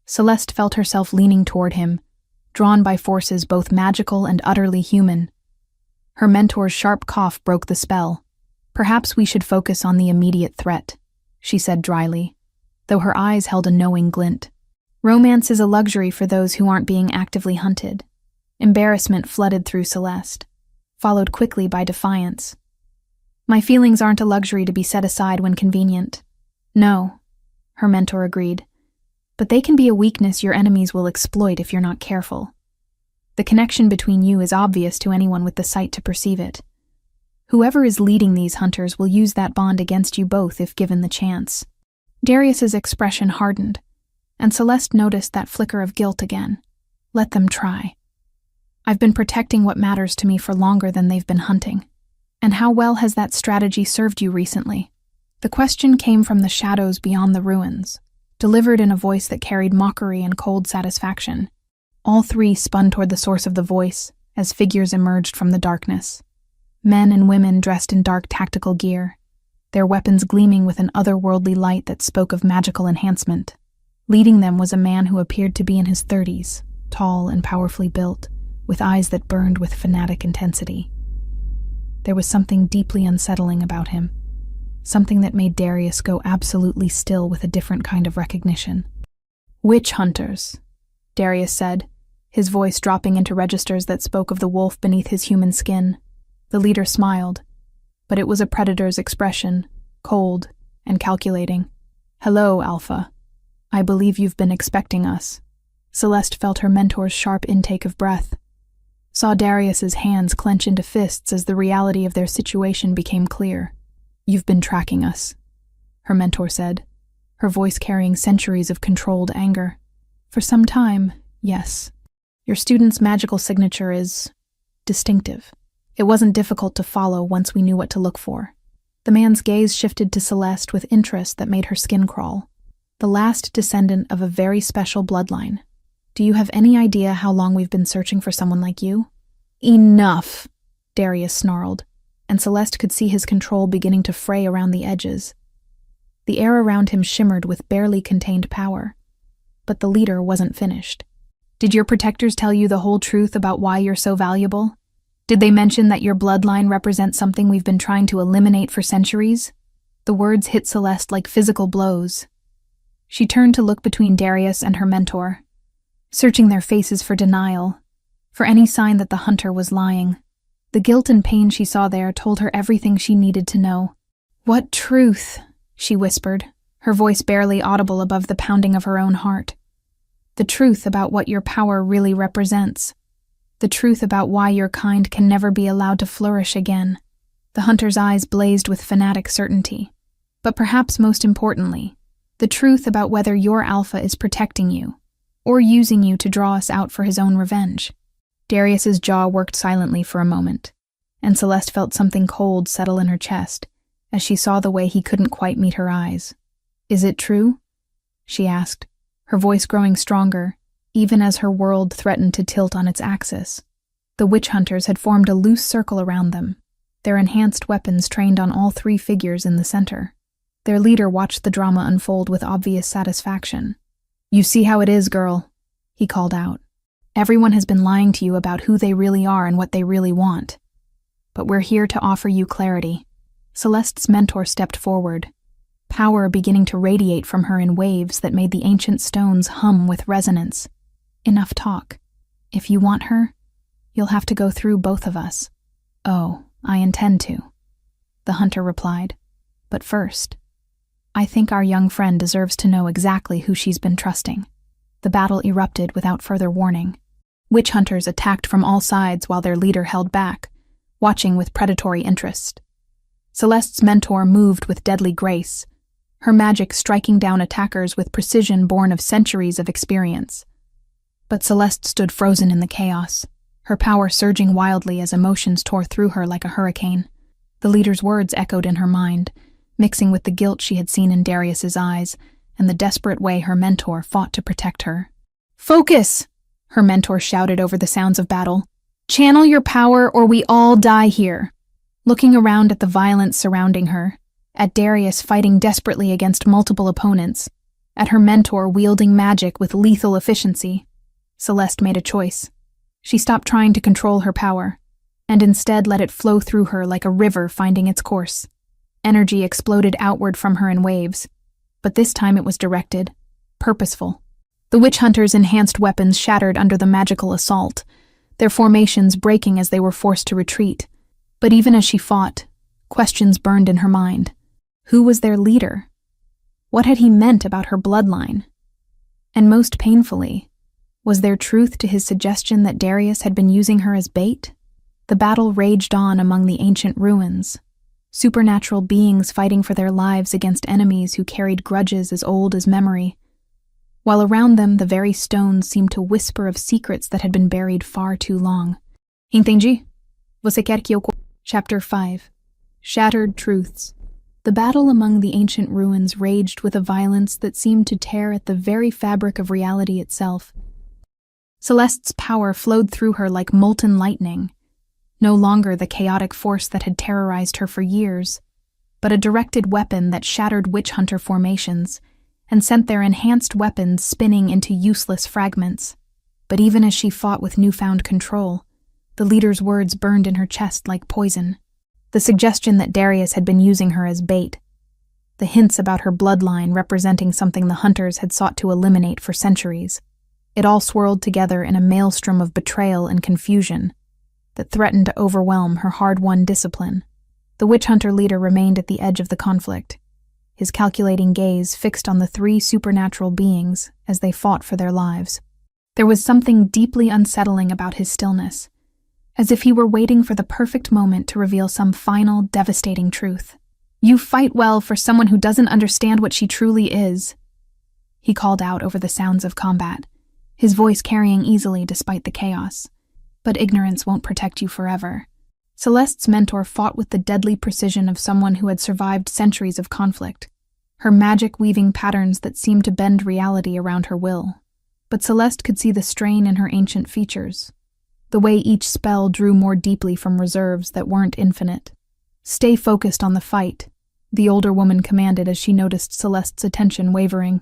Celeste felt herself leaning toward him, drawn by forces both magical and utterly human. Her mentor's sharp cough broke the spell. "Perhaps we should focus on the immediate threat," she said dryly, though her eyes held a knowing glint. "Romance is a luxury for those who aren't being actively hunted." Embarrassment flooded through Celeste, followed quickly by defiance. "My feelings aren't a luxury to be set aside when convenient." "No," her mentor agreed, "but they can be a weakness your enemies will exploit if you're not careful. The connection between you is obvious to anyone with the sight to perceive it. Whoever is leading these hunters will use that bond against you both if given the chance." Darius's expression hardened, and Celeste noticed that flicker of guilt again. "Let them try. I've been protecting what matters to me for longer than they've been hunting. And how well has that strategy served you recently?" The question came from the shadows beyond the ruins, delivered in a voice that carried mockery and cold satisfaction. All three spun toward the source of the voice as figures emerged from the darkness. Men and women dressed in dark tactical gear, their weapons gleaming with an otherworldly light that spoke of magical enhancement. Leading them was a man who appeared to be in his 30s, tall and powerfully built, with eyes that burned with fanatic intensity. There was something deeply unsettling about him, something that made Darius go absolutely still with a different kind of recognition. "Witch hunters," Darius said, his voice dropping into registers that spoke of the wolf beneath his human skin. The leader smiled, but it was a predator's expression, cold and calculating. "Hello, Alpha. I believe you've been expecting us." Celeste felt her mentor's sharp intake of breath. saw Darius's hands clench into fists as the reality of their situation became clear. "You've been tracking us," her mentor said, her voice carrying centuries of controlled anger. "For some time, yes. Your student's magical signature is distinctive. It wasn't difficult to follow once we knew what to look for." The man's gaze shifted to Celeste with interest that made her skin crawl. "The last descendant of a very special bloodline. Do you have any idea how long we've been searching for someone like you?" "Enough," Darius snarled, and Celeste could see his control beginning to fray around the edges. The air around him shimmered with barely contained power. But the leader wasn't finished. "Did your protectors tell you the whole truth about why you're so valuable? Did they mention that your bloodline represents something we've been trying to eliminate for centuries?" The words hit Celeste like physical blows. She turned to look between Darius and her mentor, searching their faces for denial, for any sign that the hunter was lying. The guilt and pain she saw there told her everything she needed to know. "What truth?" she whispered, her voice barely audible above the pounding of her own heart. "The truth about what your power really represents. The truth about why your kind can never be allowed to flourish again." The hunter's eyes blazed with fanatic certainty. "But perhaps most importantly, the truth about whether your alpha is protecting you, or using you to draw us out for his own revenge." Darius's jaw worked silently for a moment, and Celeste felt something cold settle in her chest as she saw the way he couldn't quite meet her eyes. "Is it true?" she asked, her voice growing stronger, even as her world threatened to tilt on its axis. The witch hunters had formed a loose circle around them, their enhanced weapons trained on all three figures in the center. Their leader watched the drama unfold with obvious satisfaction. "You see how it is, girl," he called out. "Everyone has been lying to you about who they really are and what they really want. But we're here to offer you clarity." Celeste's mentor stepped forward, power beginning to radiate from her in waves that made the ancient stones hum with resonance. "Enough talk. If you want her, you'll have to go through both of us." "Oh, I intend to," the hunter replied. "But first, I think our young friend deserves to know exactly who she's been trusting." The battle erupted without further warning. Witch hunters attacked from all sides while their leader held back, watching with predatory interest. Celeste's mentor moved with deadly grace, her magic striking down attackers with precision born of centuries of experience. But Celeste stood frozen in the chaos, her power surging wildly as emotions tore through her like a hurricane. The leader's words echoed in her mind, mixing with the guilt she had seen in Darius's eyes and the desperate way her mentor fought to protect her. "Focus!" her mentor shouted over the sounds of battle. "Channel your power or we all die here." Looking around at the violence surrounding her, at Darius fighting desperately against multiple opponents, at her mentor wielding magic with lethal efficiency, Celeste made a choice. She stopped trying to control her power, and instead let it flow through her like a river finding its course. Energy exploded outward from her in waves, but this time it was directed, purposeful. The witch hunters' enhanced weapons shattered under the magical assault, their formations breaking as they were forced to retreat. But even as she fought, questions burned in her mind. Who was their leader? What had he meant about her bloodline? And most painfully, was there truth to his suggestion that Darius had been using her as bait? The battle raged on among the ancient ruins, supernatural beings fighting for their lives against enemies who carried grudges as old as memory, while around them the very stones seemed to whisper of secrets that had been buried far too long. Entendi? Você quer que eu... Chapter 5. Shattered Truths. The battle among the ancient ruins raged with a violence that seemed to tear at the very fabric of reality itself. Celeste's power flowed through her like molten lightning, no longer the chaotic force that had terrorized her for years, but a directed weapon that shattered witch hunter formations and sent their enhanced weapons spinning into useless fragments. But even as she fought with newfound control, the leader's words burned in her chest like poison. The suggestion that Darius had been using her as bait, the hints about her bloodline representing something the hunters had sought to eliminate for centuries. It all swirled together in a maelstrom of betrayal and confusion that threatened to overwhelm her hard-won discipline. The witch hunter leader remained at the edge of the conflict, his calculating gaze fixed on the three supernatural beings as they fought for their lives. There was something deeply unsettling about his stillness, as if he were waiting for the perfect moment to reveal some final, devastating truth. "You fight well for someone who doesn't understand what she truly is," he called out over the sounds of combat, his voice carrying easily despite the chaos. "But ignorance won't protect you forever." Celeste's mentor fought with the deadly precision of someone who had survived centuries of conflict, her magic weaving patterns that seemed to bend reality around her will. But Celeste could see the strain in her ancient features, the way each spell drew more deeply from reserves that weren't infinite. "Stay focused on the fight," the older woman commanded as she noticed Celeste's attention wavering.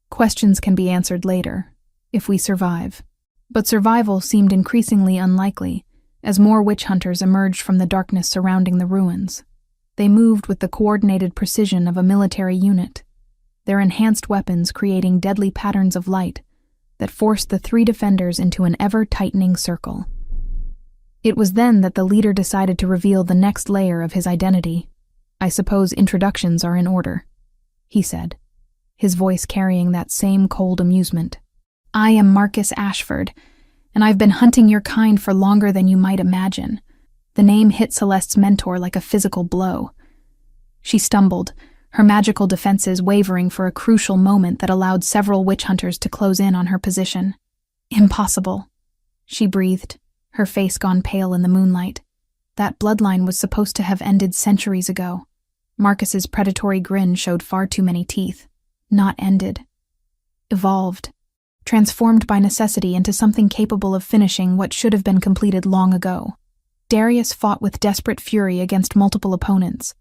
"Questions can be answered later, if we survive." But survival seemed increasingly unlikely as more witch hunters emerged from the darkness surrounding the ruins. They moved with the coordinated precision of a military unit, their enhanced weapons creating deadly patterns of light that forced the three defenders into an ever-tightening circle. It was then that the leader decided to reveal the next layer of his identity. "I suppose introductions are in order," he said, his voice carrying that same cold amusement. "I am Marcus Ashford, and I've been hunting your kind for longer than you might imagine." The name hit Celeste's mentor like a physical blow. She stumbled, her magical defenses wavering for a crucial moment that allowed several witch hunters to close in on her position. "Impossible," she breathed, her face gone pale in the moonlight. That bloodline was supposed to have ended centuries ago. Marcus's predatory grin showed far too many teeth. Not ended. Evolved. Transformed by necessity into something capable of finishing what should have been completed long ago. Darius fought with desperate fury against multiple opponents,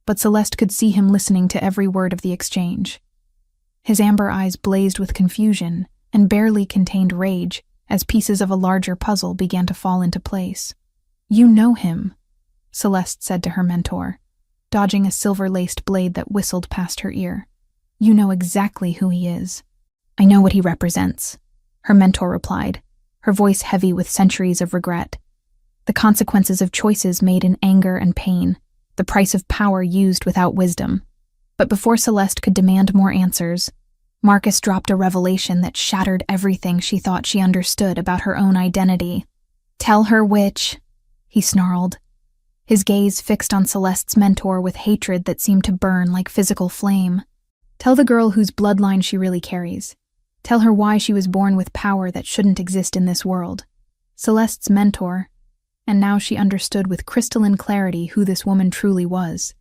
but Celeste could see him listening to every word of the exchange. His amber eyes blazed with confusion and barely contained rage as pieces of a larger puzzle began to fall into place. "You know him," Celeste said to her mentor, dodging a silver-laced blade that whistled past her ear. "You know exactly who he is." "I know what he represents," her mentor replied, her voice heavy with centuries of regret. "The consequences of choices made in anger and pain, the price of power used without wisdom." But before Celeste could demand more answers, Marcus dropped a revelation that shattered everything she thought she understood about her own identity. "Tell her which," he snarled, his gaze fixed on Celeste's mentor with hatred that seemed to burn like physical flame. "Tell the girl whose bloodline she really carries. Tell her why she was born with power that shouldn't exist in this world." Celeste's mentor, and now she understood with crystalline clarity who this woman truly was,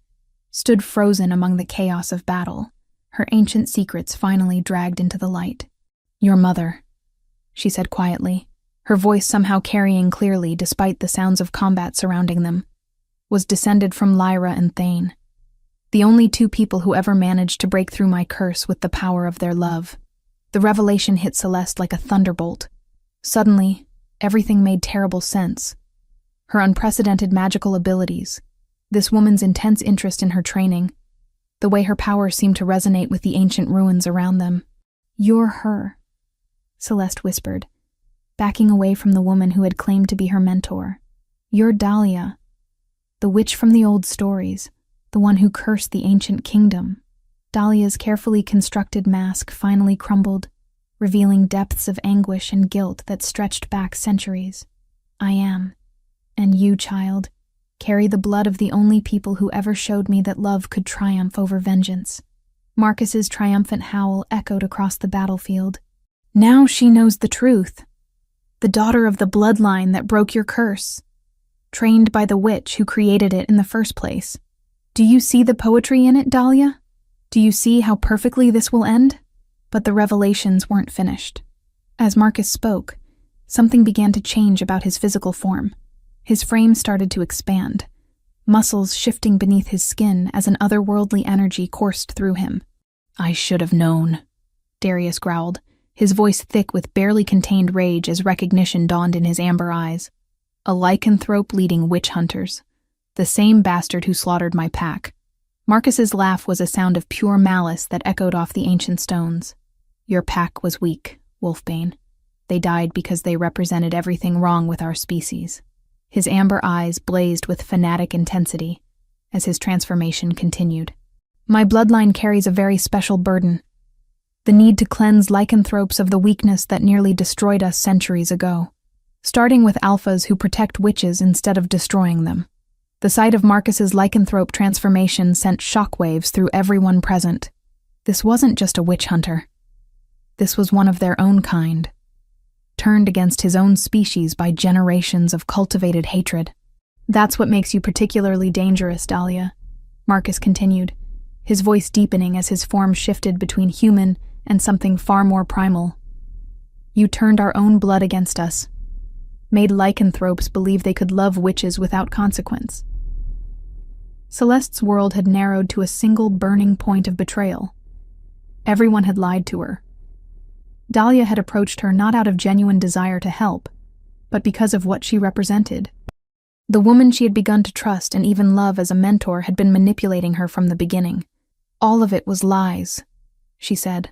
stood frozen among the chaos of battle, her ancient secrets finally dragged into the light. "Your mother," she said quietly, her voice somehow carrying clearly despite the sounds of combat surrounding them, "was descended from Lyra and Thane, the only two people who ever managed to break through my curse with the power of their love." The revelation hit Celeste like a thunderbolt. Suddenly, everything made terrible sense. Her unprecedented magical abilities, this woman's intense interest in her training, the way her power seemed to resonate with the ancient ruins around them. "You're her," Celeste whispered, backing away from the woman who had claimed to be her mentor. "You're Dahlia, the witch from the old stories, the one who cursed the ancient kingdom." Dahlia's carefully constructed mask finally crumbled, revealing depths of anguish and guilt that stretched back centuries. "I am. And you, child, carry the blood of the only people who ever showed me that love could triumph over vengeance." Marcus's triumphant howl echoed across the battlefield. "Now she knows the truth. The daughter of the bloodline that broke your curse, trained by the witch who created it in the first place. Do you see the poetry in it, Dahlia? Do you see how perfectly this will end?" But the revelations weren't finished. As Marcus spoke, something began to change about his physical form. His frame started to expand, muscles shifting beneath his skin as an otherworldly energy coursed through him. "I should have known," Darius growled, his voice thick with barely contained rage as recognition dawned in his amber eyes. "A lycanthrope leading witch hunters. The same bastard who slaughtered my pack." Marcus's laugh was a sound of pure malice that echoed off the ancient stones. "Your pack was weak, Wolfbane. They died because they represented everything wrong with our species." His amber eyes blazed with fanatic intensity as his transformation continued. "My bloodline carries a very special burden. The need to cleanse lycanthropes of the weakness that nearly destroyed us centuries ago. starting with alphas who protect witches instead of destroying them. The sight of Marcus's lycanthrope transformation sent shockwaves through everyone present. This wasn't just a witch hunter. This was one of their own kind, turned against his own species by generations of cultivated hatred. "That's what makes you particularly dangerous, Dahlia," Marcus continued, his voice deepening as his form shifted between human and something far more primal. "You turned our own blood against us, made lycanthropes believe they could love witches without consequence." Celeste's world had narrowed to a single burning point of betrayal. Everyone had lied to her. Dahlia had approached her not out of genuine desire to help, but because of what she represented. The woman she had begun to trust and even love as a mentor had been manipulating her from the beginning. "All of it was lies," she said,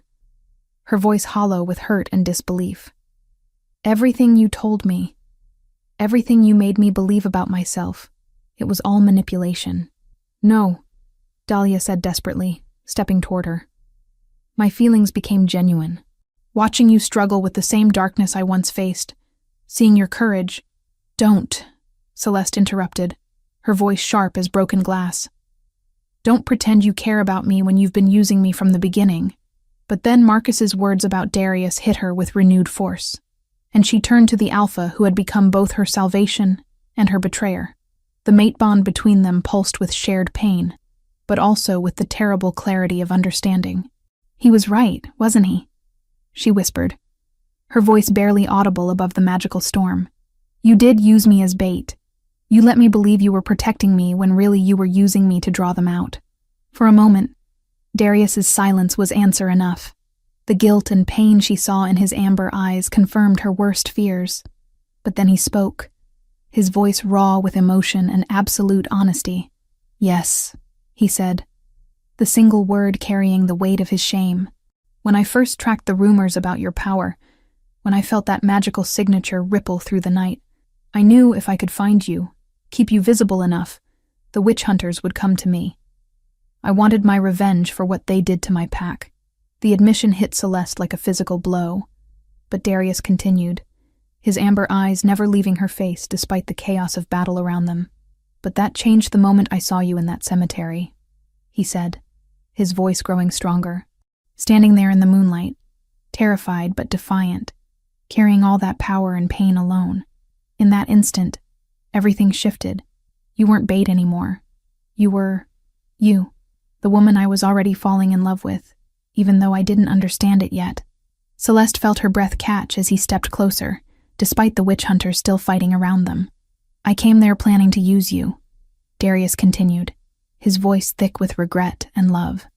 her voice hollow with hurt and disbelief. "Everything you told me, everything you made me believe about myself, it was all manipulation." "No," Dahlia said desperately, stepping toward her. "My feelings became genuine. Watching you struggle with the same darkness I once faced, seeing your courage—" "Don't," Celeste interrupted, her voice sharp as broken glass. "Don't pretend you care about me when you've been using me from the beginning." But then Marcus's words about Darius hit her with renewed force, and she turned to the alpha who had become both her salvation and her betrayer. The mate bond between them pulsed with shared pain, but also with the terrible clarity of understanding. "He was right, wasn't he?" she whispered, her voice barely audible above the magical storm. "You did use me as bait. You let me believe you were protecting me when really you were using me to draw them out." For a moment, Darius's silence was answer enough. The guilt and pain she saw in his amber eyes confirmed her worst fears. But then he spoke, his voice raw with emotion and absolute honesty. "Yes," he said, the single word carrying the weight of his shame. "When I first tracked the rumors about your power, when I felt that magical signature ripple through the night, I knew if I could find you, keep you visible enough, the witch hunters would come to me. I wanted my revenge for what they did to my pack." The admission hit Celeste like a physical blow, but Darius continued, his amber eyes never leaving her face despite the chaos of battle around them. "But that changed the moment I saw you in that cemetery," he said, his voice growing stronger. "Standing there in the moonlight, terrified but defiant, carrying all that power and pain alone. In that instant, everything shifted. You weren't bait anymore. You were you, the woman I was already falling in love with, even though I didn't understand it yet." Celeste felt her breath catch as he stepped closer, despite the witch hunters still fighting around them. "I came there planning to use you," Darius continued, his voice thick with regret and love.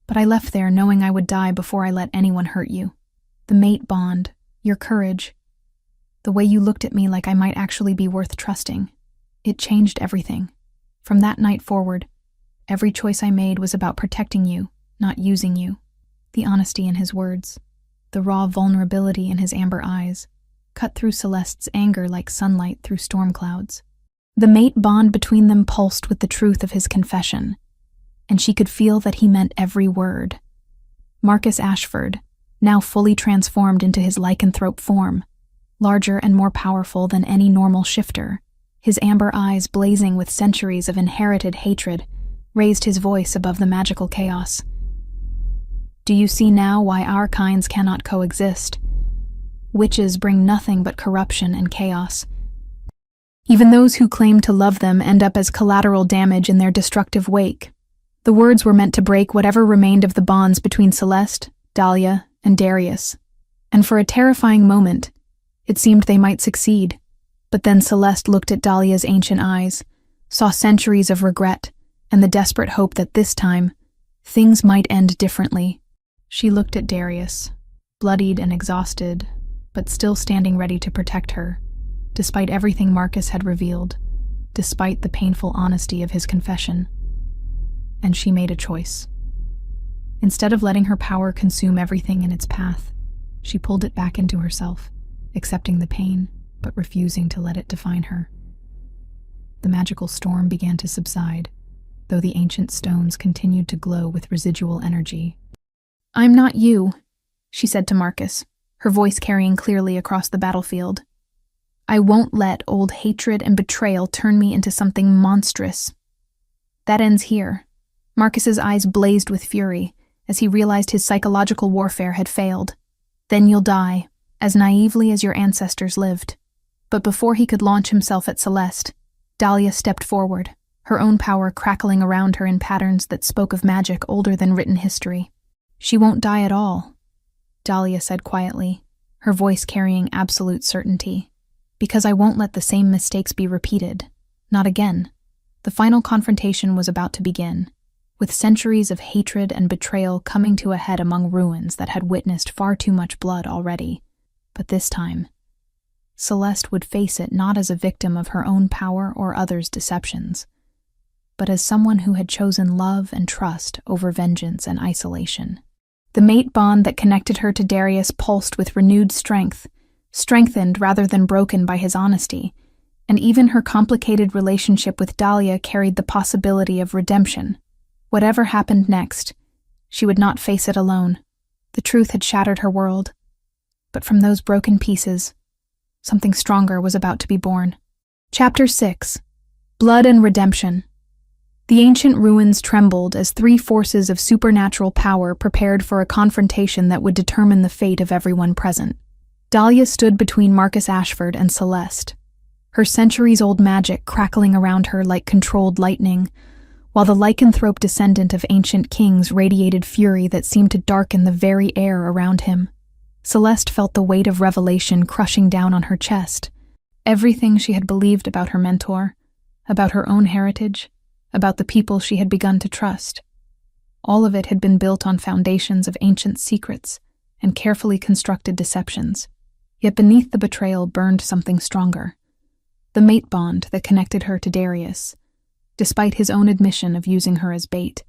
"But I left there knowing I would die before I let anyone hurt you. The mate bond, your courage, the way you looked at me like I might actually be worth trusting. It changed everything. From that night forward, every choice I made was about protecting you, not using you." The honesty in his words, the raw vulnerability in his amber eyes, cut through Celeste's anger like sunlight through storm clouds. The mate bond between them pulsed with the truth of his confession, and she could feel that he meant every word. Marcus Ashford, now fully transformed into his lycanthrope form, larger and more powerful than any normal shifter, his amber eyes blazing with centuries of inherited hatred, raised his voice above the magical chaos. "Do you see now why our kinds cannot coexist? Witches bring nothing but corruption and chaos. Even those who claim to love them end up as collateral damage in their destructive wake." The words were meant to break whatever remained of the bonds between Celeste, Dahlia, and Darius. And for a terrifying moment, it seemed they might succeed. But then Celeste looked at Dahlia's ancient eyes, saw centuries of regret, and the desperate hope that this time, things might end differently. She looked at Darius, bloodied and exhausted, but still standing ready to protect her, despite everything Marcus had revealed, despite the painful honesty of his confession. And she made a choice. Instead of letting her power consume everything in its path, she pulled it back into herself, accepting the pain, but refusing to let it define her. The magical storm began to subside, though the ancient stones continued to glow with residual energy. "I'm not you," she said to Marcus, her voice carrying clearly across the battlefield. I won't let old hatred and betrayal turn me into something monstrous. That ends here. Marcus's eyes blazed with fury as he realized his psychological warfare had failed. Then you'll die, as naively as your ancestors lived. But before he could launch himself at Celeste, Dahlia stepped forward, her own power crackling around her in patterns that spoke of magic older than written history. She won't die at all, Dahlia said quietly, her voice carrying absolute certainty. Because I won't let the same mistakes be repeated. Not again. The final confrontation was about to begin, with centuries of hatred and betrayal coming to a head among ruins that had witnessed far too much blood already. But this time, Celeste would face it not as a victim of her own power or others' deceptions, but as someone who had chosen love and trust over vengeance and isolation. The mate bond that connected her to Darius pulsed with renewed strength, strengthened rather than broken by his honesty, and even her complicated relationship with Dahlia carried the possibility of redemption. Whatever happened next, she would not face it alone. The truth had shattered her world, but from those broken pieces, something stronger was about to be born. Chapter 6. Blood and Redemption. The ancient ruins trembled as three forces of supernatural power prepared for a confrontation that would determine the fate of everyone present. Dahlia stood between Marcus Ashford and Celeste, her centuries-old magic crackling around her like controlled lightning, while the lycanthrope descendant of ancient kings radiated fury that seemed to darken the very air around him. Celeste felt the weight of revelation crushing down on her chest. Everything she had believed about her mentor, about her own heritage, about the people she had begun to trust. All of it had been built on foundations of ancient secrets and carefully constructed deceptions. Yet beneath the betrayal burned something stronger. The mate bond that connected her to Darius, despite his own admission of using her as bait,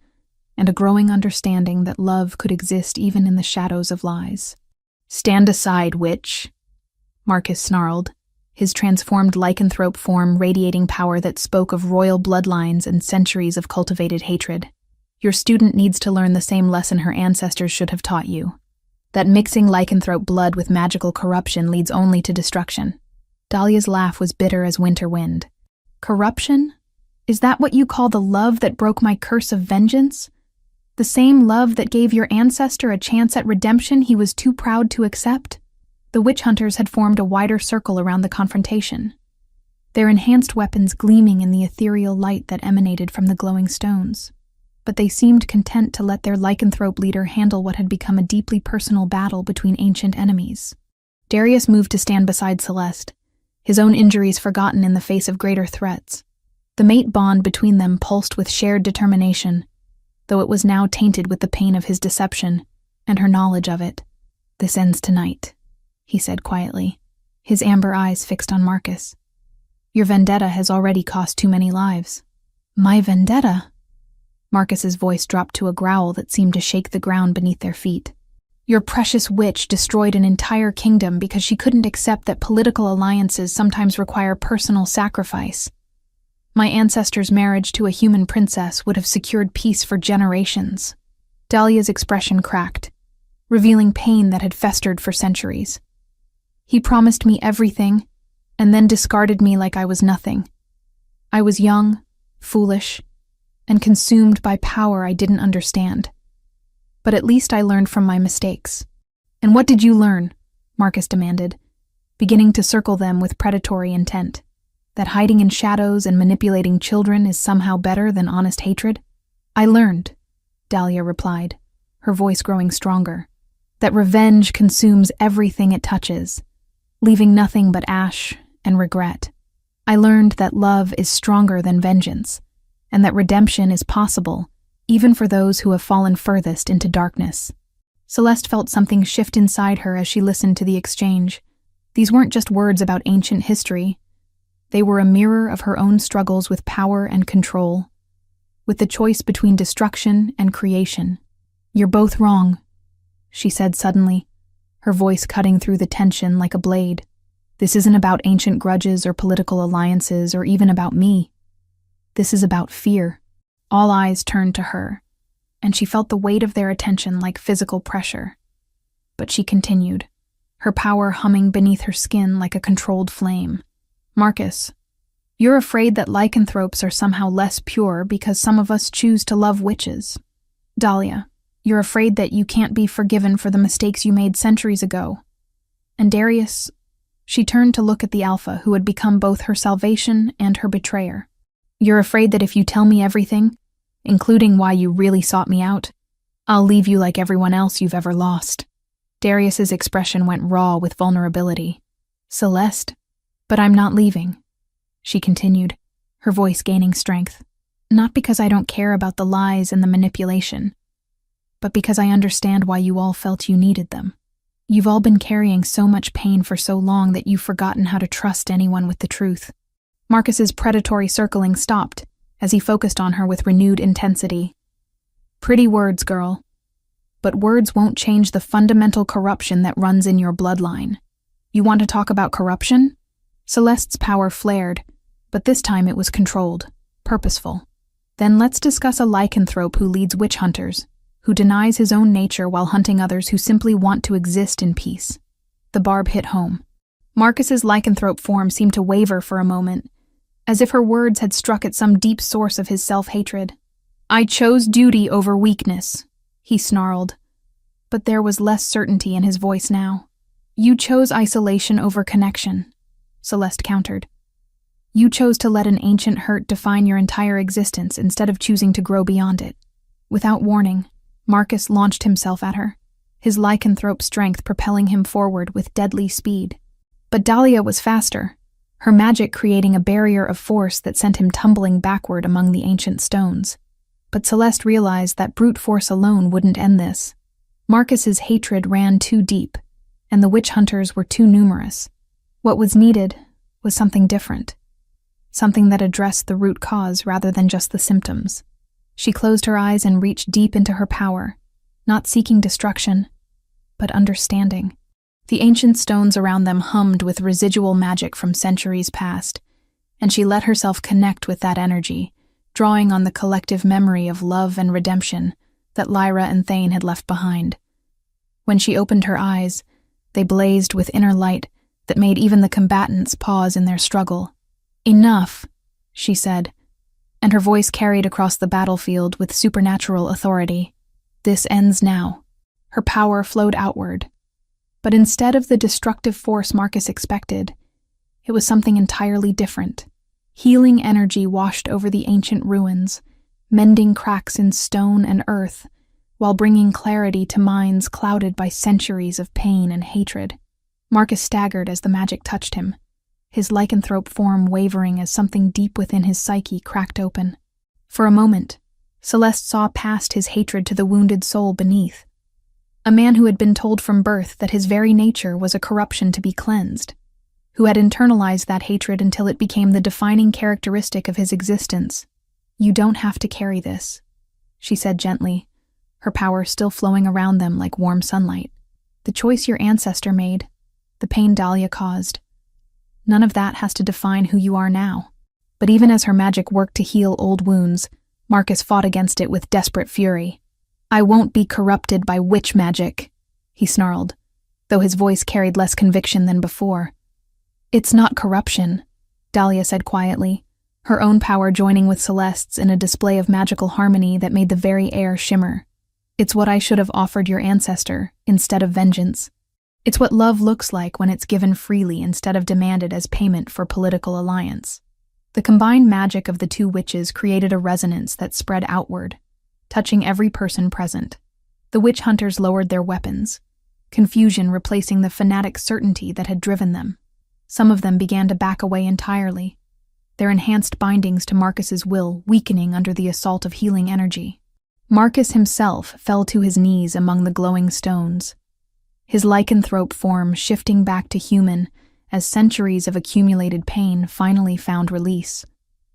and a growing understanding that love could exist even in the shadows of lies. "Stand aside, witch," Marcus snarled, his transformed lycanthrope form radiating power that spoke of royal bloodlines and centuries of cultivated hatred. "Your student needs to learn the same lesson her ancestors should have taught you. That mixing lycanthrope blood with magical corruption leads only to destruction." Dahlia's laugh was bitter as winter wind. "Corruption? Is that what you call the love that broke my curse of vengeance? The same love that gave your ancestor a chance at redemption he was too proud to accept?" The witch hunters had formed a wider circle around the confrontation, their enhanced weapons gleaming in the ethereal light that emanated from the glowing stones. But they seemed content to let their lycanthrope leader handle what had become a deeply personal battle between ancient enemies. Darius moved to stand beside Celeste, his own injuries forgotten in the face of greater threats. The mate bond between them pulsed with shared determination, though it was now tainted with the pain of his deception and her knowledge of it. "This ends tonight," he said quietly, his amber eyes fixed on Marcus. "Your vendetta has already cost too many lives." "My vendetta?" Marcus's voice dropped to a growl that seemed to shake the ground beneath their feet. "Your precious witch destroyed an entire kingdom because she couldn't accept that political alliances sometimes require personal sacrifice. My ancestor's marriage to a human princess would have secured peace for generations." Dahlia's expression cracked, revealing pain that had festered for centuries. "He promised me everything, and then discarded me like I was nothing. I was young, foolish, and consumed by power I didn't understand. But at least I learned from my mistakes." "And what did you learn?" Marcus demanded, beginning to circle them with predatory intent. "That hiding in shadows and manipulating children is somehow better than honest hatred?" "I learned," Dahlia replied, her voice growing stronger, "that revenge consumes everything it touches, leaving nothing but ash and regret. I learned that love is stronger than vengeance, and that redemption is possible, even for those who have fallen furthest into darkness." Celeste felt something shift inside her as she listened to the exchange. These weren't just words about ancient history. They were a mirror of her own struggles with power and control, with the choice between destruction and creation. "You're both wrong," she said suddenly, her voice cutting through the tension like a blade. "This isn't about ancient grudges or political alliances or even about me. This is about fear." All eyes turned to her, and she felt the weight of their attention like physical pressure. But she continued, her power humming beneath her skin like a controlled flame. Marcus, you're afraid that lycanthropes are somehow less pure because some of us choose to love witches. Dahlia, you're afraid that you can't be forgiven for the mistakes you made centuries ago. And Darius, she turned to look at the Alpha who had become both her salvation and her betrayer. You're afraid that if you tell me everything, including why you really sought me out, I'll leave you like everyone else you've ever lost. Darius's expression went raw with vulnerability. Celeste, but I'm not leaving, she continued, her voice gaining strength. Not because I don't care about the lies and the manipulation, but because I understand why you all felt you needed them. You've all been carrying so much pain for so long that you've forgotten how to trust anyone with the truth. Marcus's predatory circling stopped as he focused on her with renewed intensity. Pretty words, girl. But words won't change the fundamental corruption that runs in your bloodline. You want to talk about corruption? Celeste's power flared, but this time it was controlled, purposeful. Then let's discuss a lycanthrope who leads witch hunters, who denies his own nature while hunting others who simply want to exist in peace. The barb hit home. Marcus's lycanthrope form seemed to waver for a moment, as if her words had struck at some deep source of his self-hatred. I chose duty over weakness, he snarled, but there was less certainty in his voice now. You chose isolation over connection, Celeste countered. You chose to let an ancient hurt define your entire existence instead of choosing to grow beyond it. Without warning, Marcus launched himself at her, his lycanthrope strength propelling him forward with deadly speed. But Dahlia was faster, her magic creating a barrier of force that sent him tumbling backward among the ancient stones. But Celeste realized that brute force alone wouldn't end this. Marcus's hatred ran too deep, and the witch hunters were too numerous. What was needed was something different, something that addressed the root cause rather than just the symptoms. She closed her eyes and reached deep into her power, not seeking destruction, but understanding. The ancient stones around them hummed with residual magic from centuries past, and she let herself connect with that energy, drawing on the collective memory of love and redemption that Lyra and Thane had left behind. When she opened her eyes, they blazed with inner light that made even the combatants pause in their struggle. Enough, she said, and her voice carried across the battlefield with supernatural authority. This ends now. Her power flowed outward. But instead of the destructive force Marcus expected, it was something entirely different. Healing energy washed over the ancient ruins, mending cracks in stone and earth, while bringing clarity to minds clouded by centuries of pain and hatred. Marcus staggered as the magic touched him, his lycanthrope form wavering as something deep within his psyche cracked open. For a moment, Celeste saw past his hatred to the wounded soul beneath. A man who had been told from birth that his very nature was a corruption to be cleansed, who had internalized that hatred until it became the defining characteristic of his existence. You don't have to carry this, she said gently, her power still flowing around them like warm sunlight. The choice your ancestor made, the pain Dahlia caused, none of that has to define who you are now. But even as her magic worked to heal old wounds, Marcus fought against it with desperate fury. I won't be corrupted by witch magic, he snarled, though his voice carried less conviction than before. It's not corruption, Dahlia said quietly, her own power joining with Celeste's in a display of magical harmony that made the very air shimmer. It's what I should have offered your ancestor, instead of vengeance. It's what love looks like when it's given freely instead of demanded as payment for political alliance. The combined magic of the two witches created a resonance that spread outward, touching every person present. The witch hunters lowered their weapons, confusion replacing the fanatic certainty that had driven them. Some of them began to back away entirely, their enhanced bindings to Marcus's will weakening under the assault of healing energy. Marcus himself fell to his knees among the glowing stones, his lycanthrope form shifting back to human as centuries of accumulated pain finally found release.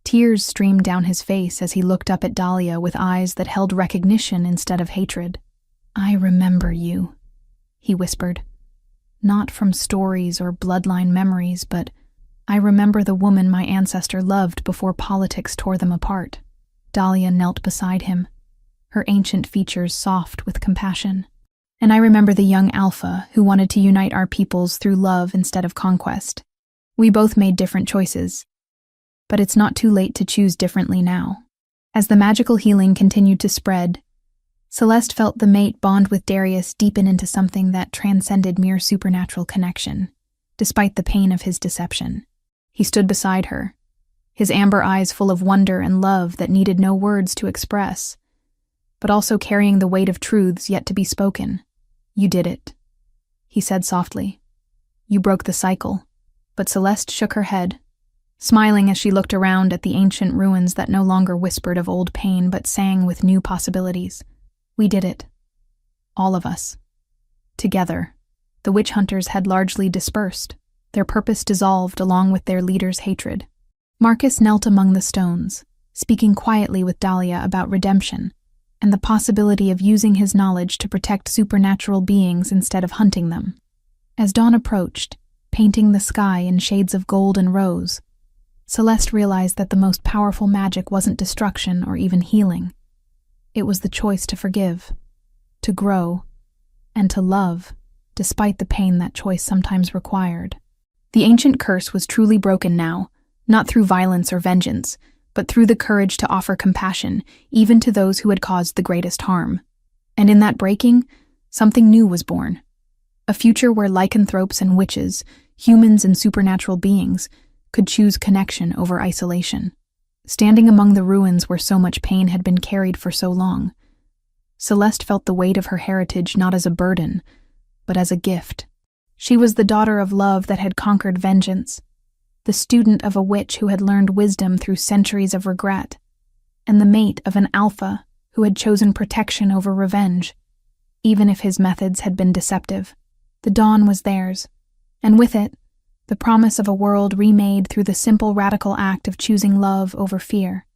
Tears streamed down his face as he looked up at Dahlia with eyes that held recognition instead of hatred. I remember you, he whispered. Not from stories or bloodline memories, but I remember the woman my ancestor loved before politics tore them apart. Dahlia knelt beside him, her ancient features soft with compassion. And I remember the young Alpha who wanted to unite our peoples through love instead of conquest. We both made different choices, but it's not too late to choose differently now. As the magical healing continued to spread, Celeste felt the mate bond with Darius deepen into something that transcended mere supernatural connection, despite the pain of his deception. He stood beside her, his amber eyes full of wonder and love that needed no words to express, but also carrying the weight of truths yet to be spoken. "You did it," he said softly. "You broke the cycle." But Celeste shook her head, smiling as she looked around at the ancient ruins that no longer whispered of old pain but sang with new possibilities. "We did it. All of us. Together." The witch hunters had largely dispersed, their purpose dissolved along with their leader's hatred. Marcus knelt among the stones, speaking quietly with Dahlia about redemption and the possibility of using his knowledge to protect supernatural beings instead of hunting them. As dawn approached, painting the sky in shades of gold and rose, Celeste realized that the most powerful magic wasn't destruction or even healing. It was the choice to forgive, to grow, and to love, despite the pain that choice sometimes required. The ancient curse was truly broken now, not through violence or vengeance, but through the courage to offer compassion, even to those who had caused the greatest harm. And in that breaking, something new was born. A future where lycanthropes and witches, humans and supernatural beings, could choose connection over isolation. Standing among the ruins where so much pain had been carried for so long, Celeste felt the weight of her heritage not as a burden, but as a gift. She was the daughter of love that had conquered vengeance, the student of a witch who had learned wisdom through centuries of regret, and the mate of an alpha who had chosen protection over revenge, even if his methods had been deceptive. The dawn was theirs, and with it, the promise of a world remade through the simple radical act of choosing love over fear.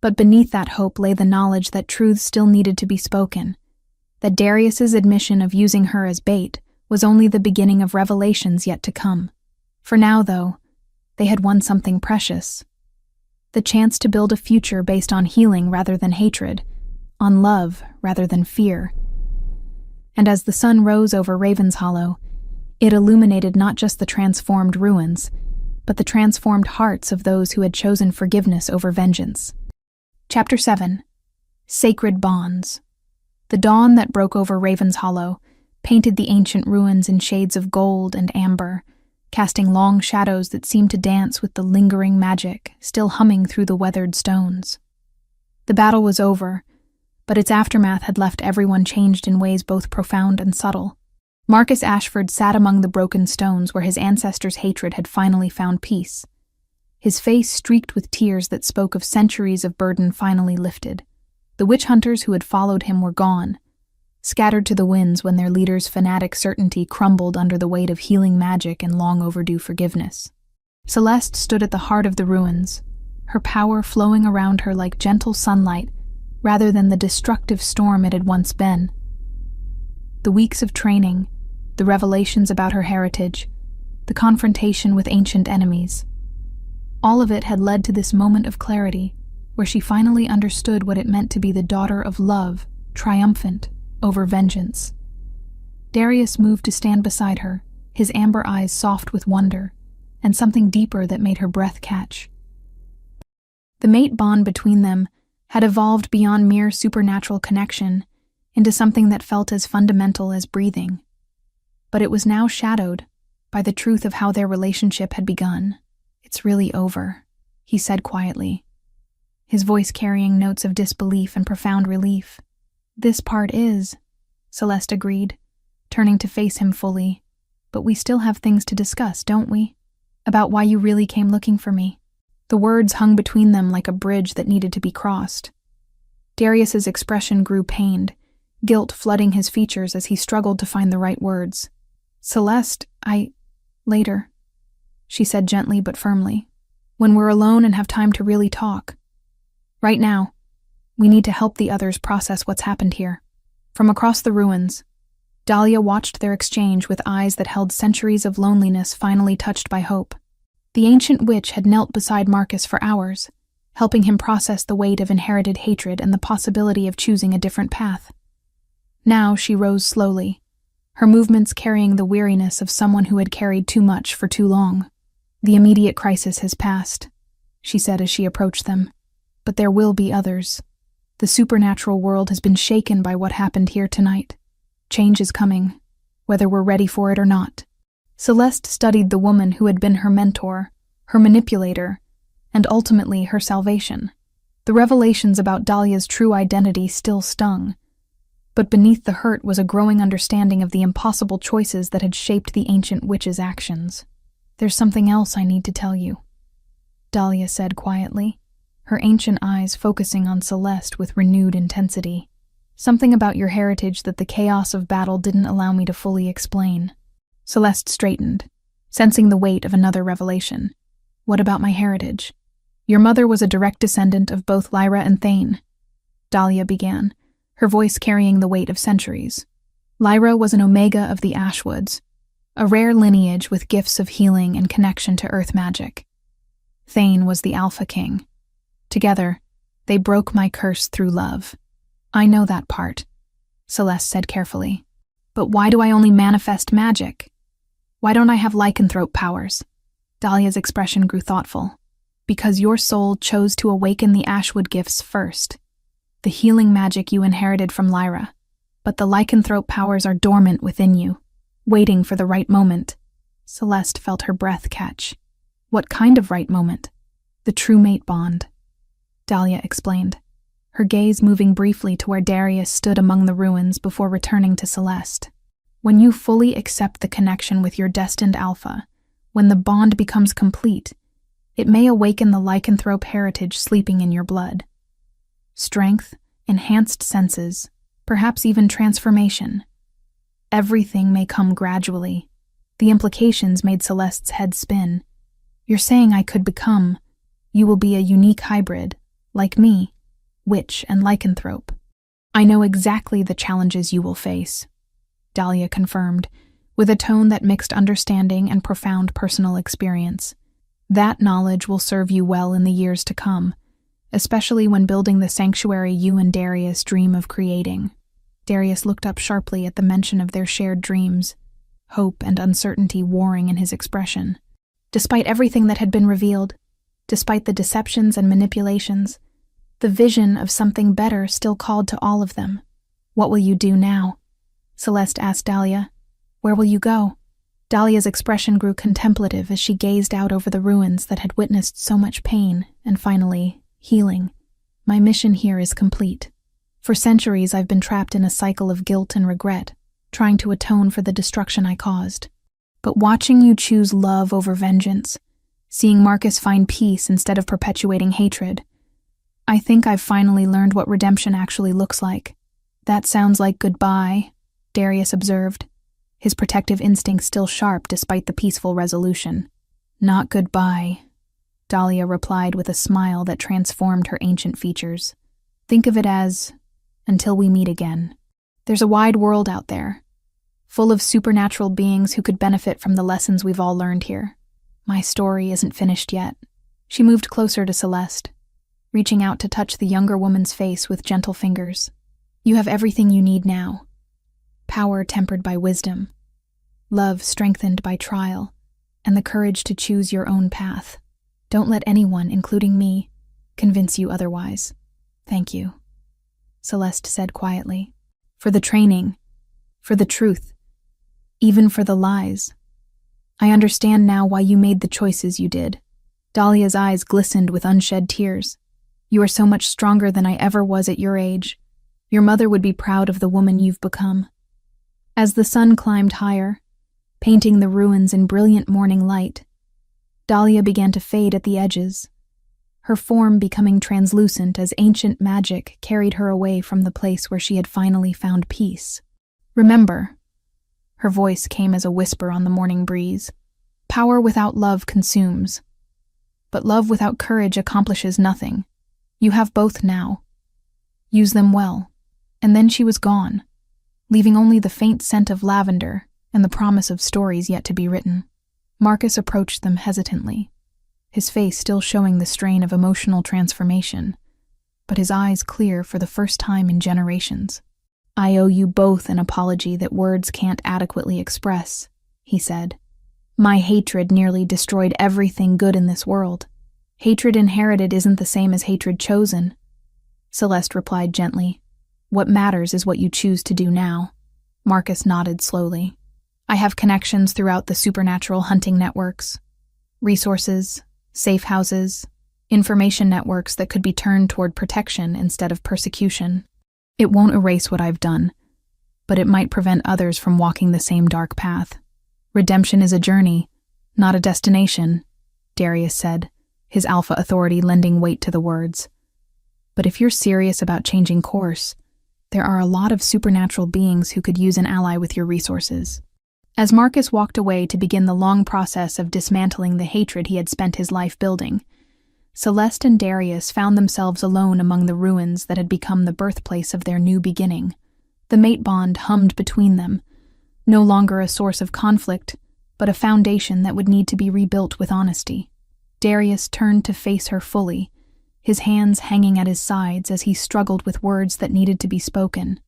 But beneath that hope lay the knowledge that truths still needed to be spoken, that Darius's admission of using her as bait was only the beginning of revelations yet to come. For now, though, they had won something precious. The chance to build a future based on healing rather than hatred, on love rather than fear. And as the sun rose over Raven's Hollow, it illuminated not just the transformed ruins, but the transformed hearts of those who had chosen forgiveness over vengeance. Chapter 7. Sacred Bonds. The dawn that broke over Raven's Hollow painted the ancient ruins in shades of gold and amber, casting long shadows that seemed to dance with the lingering magic still humming through the weathered stones. The battle was over, but its aftermath had left everyone changed in ways both profound and subtle. Marcus Ashford sat among the broken stones where his ancestors' hatred had finally found peace. His face streaked with tears that spoke of centuries of burden finally lifted. The witch hunters who had followed him were gone, scattered to the winds when their leader's fanatic certainty crumbled under the weight of healing magic and long overdue forgiveness. Celeste stood at the heart of the ruins, her power flowing around her like gentle sunlight rather than the destructive storm it had once been. The weeks of training, the revelations about her heritage, the confrontation with ancient enemies, all of it had led to this moment of clarity where she finally understood what it meant to be the daughter of love, triumphant over vengeance. Darius moved to stand beside her, his amber eyes soft with wonder, and something deeper that made her breath catch. The mate bond between them had evolved beyond mere supernatural connection into something that felt as fundamental as breathing. But it was now shadowed by the truth of how their relationship had begun. "It's really over," he said quietly, his voice carrying notes of disbelief and profound relief. "This part is," Celeste agreed, turning to face him fully. "But we still have things to discuss, don't we? About why you really came looking for me." The words hung between them like a bridge that needed to be crossed. Darius's expression grew pained, guilt flooding his features as he struggled to find the right words. "Celeste, later," she said gently but firmly, "when we're alone and have time to really talk. Right now, we need to help the others process what's happened here." From across the ruins, Dahlia watched their exchange with eyes that held centuries of loneliness finally touched by hope. The ancient witch had knelt beside Marcus for hours, helping him process the weight of inherited hatred and the possibility of choosing a different path. Now she rose slowly, her movements carrying the weariness of someone who had carried too much for too long. "The immediate crisis has passed," she said as she approached them. "But there will be others. The supernatural world has been shaken by what happened here tonight. Change is coming, whether we're ready for it or not." Celeste studied the woman who had been her mentor, her manipulator, and ultimately her salvation. The revelations about Dahlia's true identity still stung, but beneath the hurt was a growing understanding of the impossible choices that had shaped the ancient witch's actions. "There's something else I need to tell you," Dahlia said quietly, her ancient eyes focusing on Celeste with renewed intensity. "Something about your heritage that the chaos of battle didn't allow me to fully explain." Celeste straightened, sensing the weight of another revelation. "What about my heritage?" "Your mother was a direct descendant of both Lyra and Thane," Dahlia began, her voice carrying the weight of centuries. "Lyra was an omega of the Ashwoods, a rare lineage with gifts of healing and connection to earth magic. Thane was the Alpha King. Together, they broke my curse through love." "I know that part," Celeste said carefully. "But why do I only manifest magic? Why don't I have lycanthrope powers?" Dahlia's expression grew thoughtful. "Because your soul chose to awaken the Ashwood gifts first, the healing magic you inherited from Lyra. But the lycanthrope powers are dormant within you, waiting for the right moment." Celeste felt her breath catch. "What kind of right moment?" "The true mate bond," Dahlia explained, her gaze moving briefly to where Darius stood among the ruins before returning to Celeste. "When you fully accept the connection with your destined alpha, when the bond becomes complete, it may awaken the lycanthrope heritage sleeping in your blood. Strength, enhanced senses, perhaps even transformation. Everything may come gradually." The implications made Celeste's head spin. "You're saying I could become, you will be a unique hybrid, like me, witch and lycanthrope." "I know exactly the challenges you will face," Dahlia confirmed, with a tone that mixed understanding and profound personal experience. "That knowledge will serve you well in the years to come, especially when building the sanctuary you and Darius dream of creating." Darius looked up sharply at the mention of their shared dreams, hope and uncertainty warring in his expression. Despite everything that had been revealed, despite the deceptions and manipulations, the vision of something better still called to all of them. "What will you do now?" Celeste asked Dahlia. "Where will you go?" Dahlia's expression grew contemplative as she gazed out over the ruins that had witnessed so much pain and finally, healing. "My mission here is complete. For centuries I've been trapped in a cycle of guilt and regret, trying to atone for the destruction I caused. But watching you choose love over vengeance, seeing Marcus find peace instead of perpetuating hatred, I think I've finally learned what redemption actually looks like." "That sounds like goodbye," Darius observed, his protective instinct still sharp despite the peaceful resolution. "Not goodbye," Dahlia replied with a smile that transformed her ancient features. "Think of it as, until we meet again. There's a wide world out there, full of supernatural beings who could benefit from the lessons we've all learned here. My story isn't finished yet." She moved closer to Celeste, reaching out to touch the younger woman's face with gentle fingers. "You have everything you need now. Power tempered by wisdom, love strengthened by trial, and the courage to choose your own path. Don't let anyone, including me, convince you otherwise." "Thank you," Celeste said quietly. "For the training, for the truth, even for the lies. I understand now why you made the choices you did." Dahlia's eyes glistened with unshed tears. "You are so much stronger than I ever was at your age. Your mother would be proud of the woman you've become." As the sun climbed higher, painting the ruins in brilliant morning light, Dahlia began to fade at the edges, her form becoming translucent as ancient magic carried her away from the place where she had finally found peace. "Remember," her voice came as a whisper on the morning breeze, "power without love consumes, but love without courage accomplishes nothing. You have both now. Use them well." And then she was gone, leaving only the faint scent of lavender and the promise of stories yet to be written. Marcus approached them hesitantly, his face still showing the strain of emotional transformation, but his eyes clear for the first time in generations. "I owe you both an apology that words can't adequately express," he said, My hatred nearly destroyed everything good in this world. Hatred inherited isn't the same as hatred chosen. Celeste replied gently. What matters is what you choose to do now. Marcus nodded slowly. I have connections throughout the supernatural hunting networks. Resources, safe houses, information networks that could be turned toward protection instead of persecution. It won't erase what I've done, but it might prevent others from walking the same dark path. Redemption is a journey, not a destination, Darius said, his alpha authority lending weight to the words. But if you're serious about changing course, there are a lot of supernatural beings who could use an ally with your resources. As Marcus walked away to begin the long process of dismantling the hatred he had spent his life building, Celeste and Darius found themselves alone among the ruins that had become the birthplace of their new beginning. The mate bond hummed between them, no longer a source of conflict, but a foundation that would need to be rebuilt with honesty. Darius turned to face her fully, his hands hanging at his sides as he struggled with words that needed to be spoken.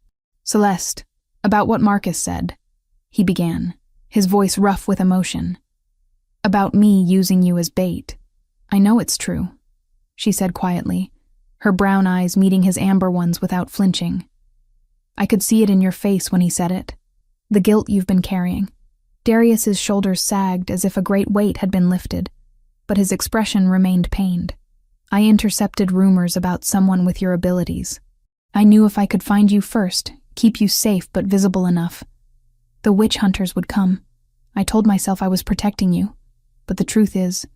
Celeste, about what Marcus said, he began, his voice rough with emotion. About me using you as bait. I know it's true, she said quietly, her brown eyes meeting his amber ones without flinching. I could see it in your face when he said it. The guilt you've been carrying. Darius's shoulders sagged as if a great weight had been lifted, but his expression remained pained. I intercepted rumors about someone with your abilities. I knew if I could find you first, keep you safe but visible enough, the witch hunters would come. I told myself I was protecting you, but the truth is,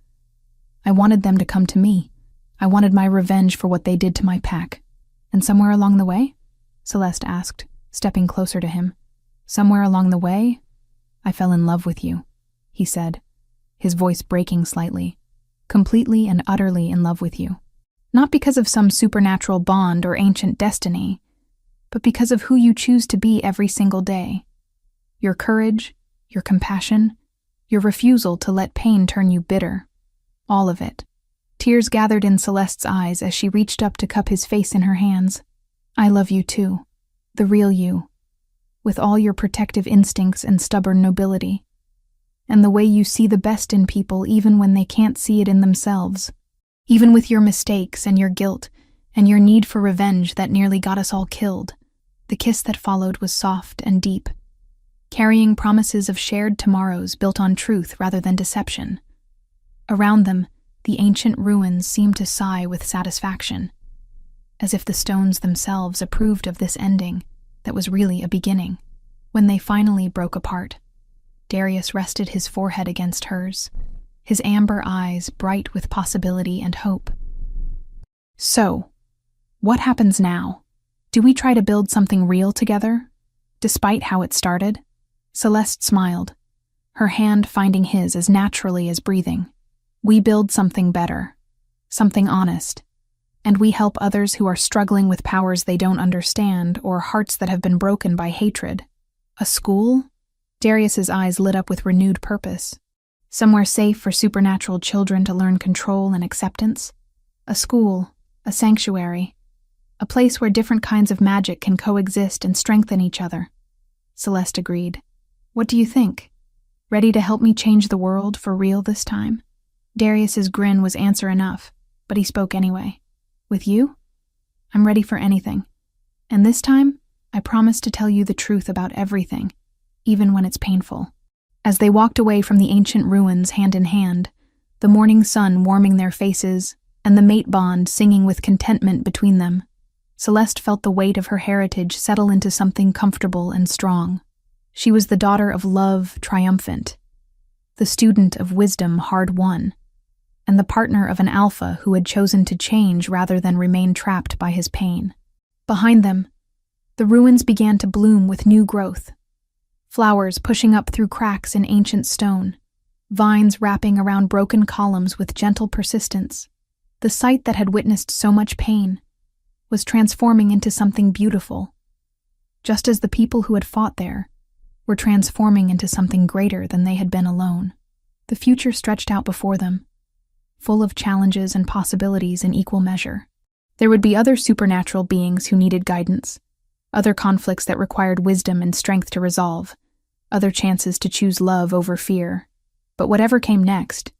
I wanted them to come to me. I wanted my revenge for what they did to my pack. And somewhere along the way? Celeste asked, stepping closer to him. Somewhere along the way, I fell in love with you, he said, his voice breaking slightly. Completely and utterly in love with you. Not because of some supernatural bond or ancient destiny, but because of who you choose to be every single day. Your courage, your compassion, your refusal to let pain turn you bitter. All of it. Tears gathered in Celeste's eyes as she reached up to cup his face in her hands. I love you too, the real you, with all your protective instincts and stubborn nobility, and the way you see the best in people even when they can't see it in themselves, even with your mistakes and your guilt and your need for revenge that nearly got us all killed. The kiss that followed was soft and deep, carrying promises of shared tomorrows built on truth rather than deception. Around them, the ancient ruins seemed to sigh with satisfaction, as if the stones themselves approved of this ending that was really a beginning. When they finally broke apart, Darius rested his forehead against hers, his amber eyes bright with possibility and hope. So, what happens now? Do we try to build something real together, despite how it started? Celeste smiled, her hand finding his as naturally as breathing. We build something better, something honest, and we help others who are struggling with powers they don't understand or hearts that have been broken by hatred. A school? Darius's eyes lit up with renewed purpose. Somewhere safe for supernatural children to learn control and acceptance. A school, a sanctuary, a place where different kinds of magic can coexist and strengthen each other. Celeste agreed. What do you think? Ready to help me change the world for real this time? Darius's grin was answer enough, but he spoke anyway. With you? I'm ready for anything. And this time, I promise to tell you the truth about everything, even when it's painful. As they walked away from the ancient ruins hand in hand, the morning sun warming their faces and the mate bond singing with contentment between them, Celeste felt the weight of her heritage settle into something comfortable and strong. She was the daughter of love triumphant, the student of wisdom hard-won, and the partner of an alpha who had chosen to change rather than remain trapped by his pain. Behind them, the ruins began to bloom with new growth, flowers pushing up through cracks in ancient stone, vines wrapping around broken columns with gentle persistence. The site that had witnessed so much pain was transforming into something beautiful, just as the people who had fought there were transforming into something greater than they had been alone. The future stretched out before them, full of challenges and possibilities in equal measure. There would be other supernatural beings who needed guidance, other conflicts that required wisdom and strength to resolve, other chances to choose love over fear. But whatever came next,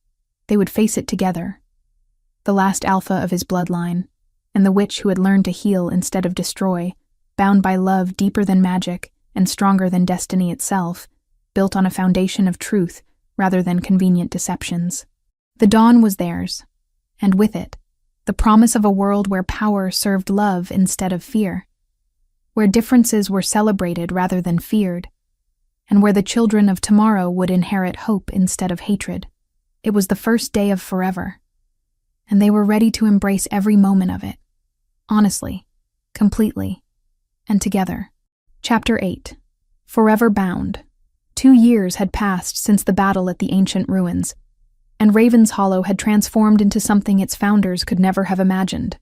they would face it together. The last alpha of his bloodline, and the witch who had learned to heal instead of destroy, bound by love deeper than magic and stronger than destiny itself, built on a foundation of truth rather than convenient deceptions. The dawn was theirs, and with it, the promise of a world where power served love instead of fear, where differences were celebrated rather than feared, and where the children of tomorrow would inherit hope instead of hatred. It was the first day of forever, and they were ready to embrace every moment of it, honestly, completely, and together. Chapter 8. Forever Bound. 2 years had passed since the battle at the ancient ruins, and Raven's Hollow had transformed into something its founders could never have imagined.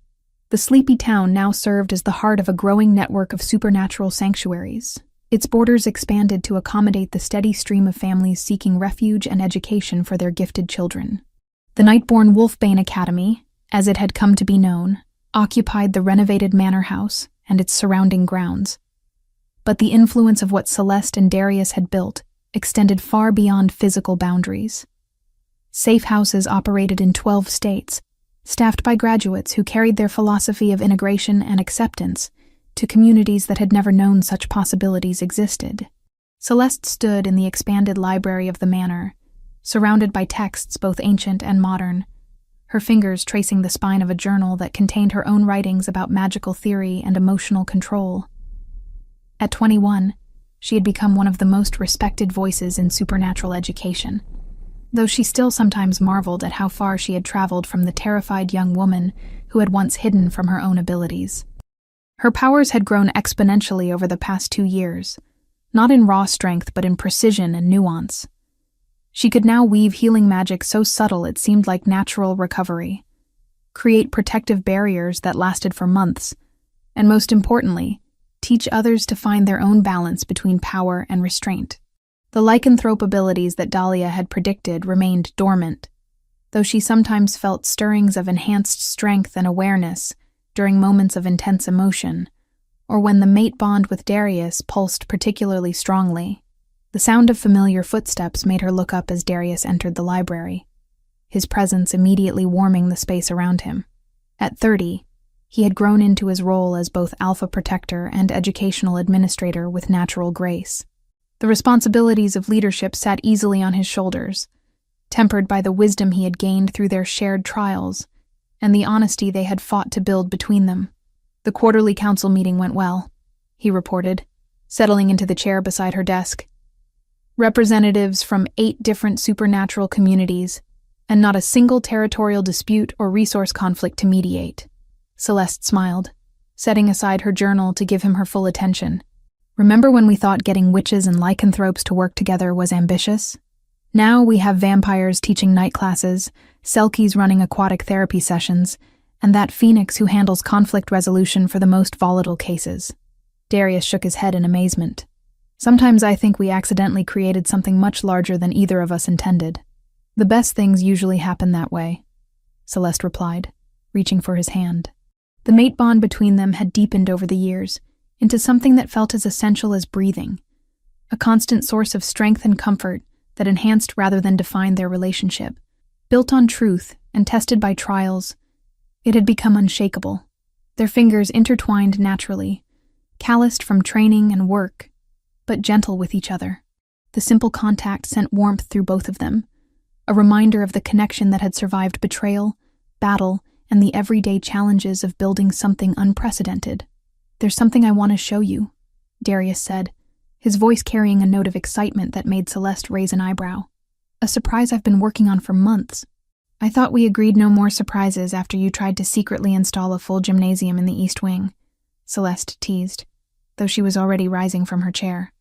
The sleepy town now served as the heart of a growing network of supernatural sanctuaries. Its borders expanded to accommodate the steady stream of families seeking refuge and education for their gifted children. The Nightborn Wolfbane Academy, as it had come to be known, occupied the renovated manor house and its surrounding grounds. But the influence of what Celeste and Darius had built extended far beyond physical boundaries. Safe houses operated in 12 states, staffed by graduates who carried their philosophy of integration and acceptance to communities that had never known such possibilities existed. Celeste stood in the expanded library of the manor, surrounded by texts both ancient and modern, her fingers tracing the spine of a journal that contained her own writings about magical theory and emotional control. At 21, she had become one of the most respected voices in supernatural education, though she still sometimes marveled at how far she had traveled from the terrified young woman who had once hidden from her own abilities. Her powers had grown exponentially over the past 2 years, not in raw strength but in precision and nuance. She could now weave healing magic so subtle it seemed like natural recovery, create protective barriers that lasted for months, and most importantly, teach others to find their own balance between power and restraint. The lycanthrope abilities that Dahlia had predicted remained dormant, though she sometimes felt stirrings of enhanced strength and awareness during moments of intense emotion, or when the mate bond with Darius pulsed particularly strongly. The sound of familiar footsteps made her look up as Darius entered the library, his presence immediately warming the space around him. At 30, he had grown into his role as both alpha protector and educational administrator with natural grace. The responsibilities of leadership sat easily on his shoulders, tempered by the wisdom he had gained through their shared trials and the honesty they had fought to build between them. The quarterly council meeting went well, he reported, settling into the chair beside her desk. Representatives from 8 different supernatural communities, and not a single territorial dispute or resource conflict to mediate. Celeste smiled, setting aside her journal to give him her full attention. Remember when we thought getting witches and lycanthropes to work together was ambitious? Now we have vampires teaching night classes, selkies running aquatic therapy sessions, and that phoenix who handles conflict resolution for the most volatile cases. Darius shook his head in amazement. Sometimes I think we accidentally created something much larger than either of us intended. The best things usually happen that way, Celeste replied, reaching for his hand. The mate bond between them had deepened over the years, into something that felt as essential as breathing, a constant source of strength and comfort that enhanced rather than defined their relationship. Built on truth and tested by trials, it had become unshakable. Their fingers intertwined naturally, calloused from training and work, but gentle with each other. The simple contact sent warmth through both of them, a reminder of the connection that had survived betrayal, battle, and the everyday challenges of building something unprecedented. "There's something I want to show you," Darius said, his voice carrying a note of excitement that made Celeste raise an eyebrow. "A surprise I've been working on for months. I thought we agreed no more surprises after you tried to secretly install a full gymnasium in the East Wing," Celeste teased, though she was already rising from her chair.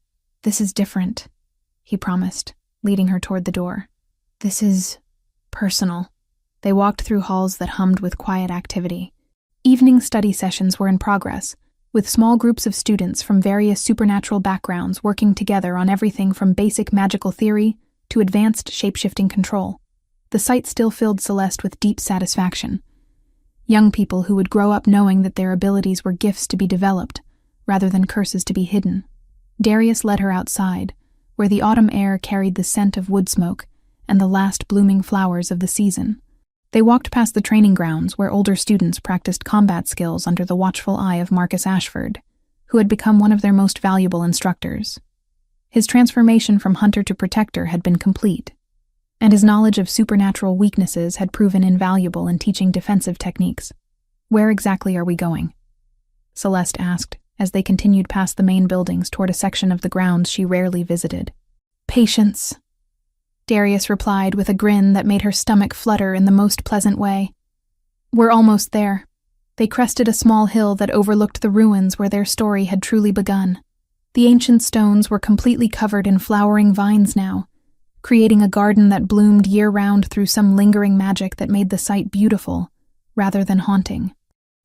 "This is different," he promised, leading her toward the door. "This is personal." They walked through halls that hummed with quiet activity. Evening study sessions were in progress, with small groups of students from various supernatural backgrounds working together on everything from basic magical theory to advanced shape-shifting control. The sight still filled Celeste with deep satisfaction. Young people who would grow up knowing that their abilities were gifts to be developed, rather than curses to be hidden. Darius led her outside, where the autumn air carried the scent of wood smoke and the last blooming flowers of the season. They walked past the training grounds where older students practiced combat skills under the watchful eye of Marcus Ashford, who had become one of their most valuable instructors. His transformation from hunter to protector had been complete, and his knowledge of supernatural weaknesses had proven invaluable in teaching defensive techniques. "Where exactly are we going?" Celeste asked, as they continued past the main buildings toward a section of the grounds she rarely visited. "Patience," Darius replied with a grin that made her stomach flutter in the most pleasant way. "We're almost there." They crested a small hill that overlooked the ruins where their story had truly begun. The ancient stones were completely covered in flowering vines now, creating a garden that bloomed year-round through some lingering magic that made the site beautiful, rather than haunting.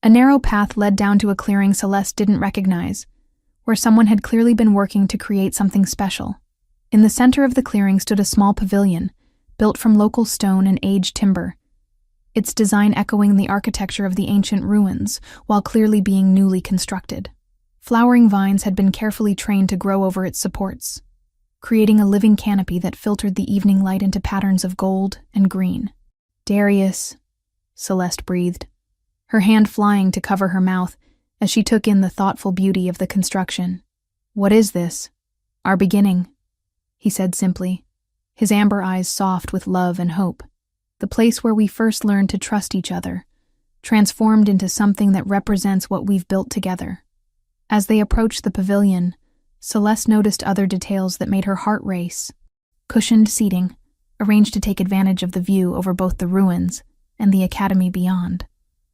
A narrow path led down to a clearing Celeste didn't recognize, where someone had clearly been working to create something special. In the center of the clearing stood a small pavilion, built from local stone and aged timber, its design echoing the architecture of the ancient ruins, while clearly being newly constructed. Flowering vines had been carefully trained to grow over its supports, creating a living canopy that filtered the evening light into patterns of gold and green. "Darius," Celeste breathed, her hand flying to cover her mouth as she took in the thoughtful beauty of the construction. "What is this?" "Our beginning," he said simply, his amber eyes soft with love and hope. "The place where we first learned to trust each other, transformed into something that represents what we've built together." As they approached the pavilion, Celeste noticed other details that made her heart race. Cushioned seating, arranged to take advantage of the view over both the ruins and the academy beyond.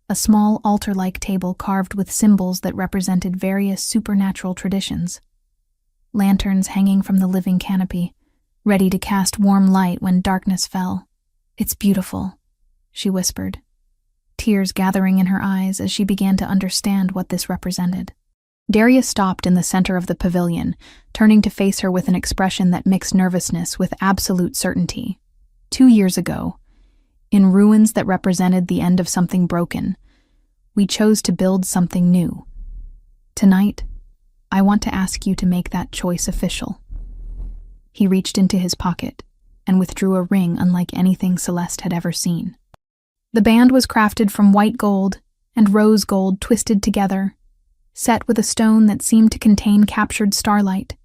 A small altar-like table carved with symbols that represented various supernatural traditions. Lanterns hanging from the living canopy, ready to cast warm light when darkness fell. "It's beautiful," she whispered, tears gathering in her eyes as she began to understand what this represented. Darius stopped in the center of the pavilion, turning to face her with an expression that mixed nervousness with absolute certainty. 2 years ago, in ruins that represented the end of something broken, we chose to build something new. Tonight, I want to ask you to make that choice official. He reached into his pocket and withdrew a ring unlike anything Celeste had ever seen. The band was crafted from white gold and rose gold twisted together, set with a stone that seemed to contain captured starlight,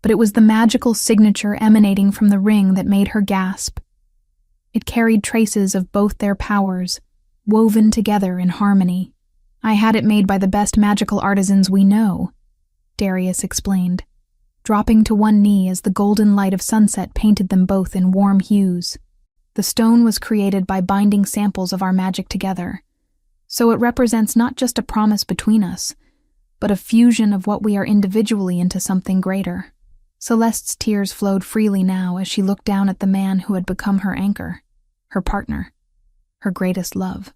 but it was the magical signature emanating from the ring that made her gasp. It carried traces of both their powers, woven together in harmony. "I had it made by the best magical artisans we know," Darius explained, dropping to one knee as the golden light of sunset painted them both in warm hues. "The stone was created by binding samples of our magic together, so it represents not just a promise between us, but a fusion of what we are individually into something greater." Celeste's tears flowed freely now as she looked down at the man who had become her anchor, her partner, her greatest love.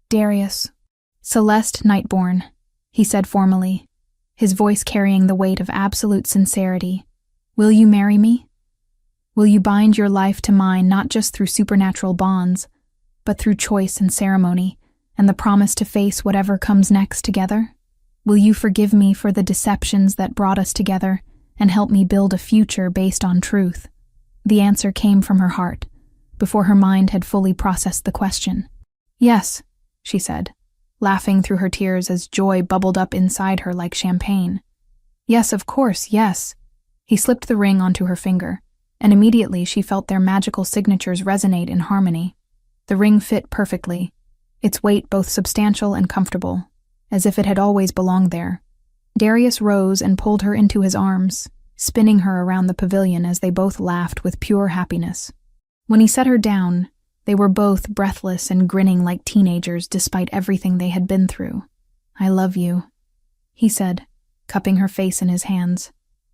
"Darius, Celeste Nightborn," he said formally, his voice carrying the weight of absolute sincerity. "Will you marry me? Will you bind your life to mine not just through supernatural bonds, but through choice and ceremony, and the promise to face whatever comes next together? Will you forgive me for the deceptions that brought us together and help me build a future based on truth?" The answer came from her heart, before her mind had fully processed the question. "Yes," she said, laughing through her tears as joy bubbled up inside her like champagne. "Yes, of course, yes." He slipped the ring onto her finger, and immediately she felt their magical signatures resonate in harmony. The ring fit perfectly, its weight both substantial and comfortable, as if it had always belonged there. Darius rose and pulled her into his arms, spinning her around the pavilion as they both laughed with pure happiness. When he set her down, they were both breathless and grinning like teenagers despite everything they had been through. "I love you," he said, cupping her face in his hands.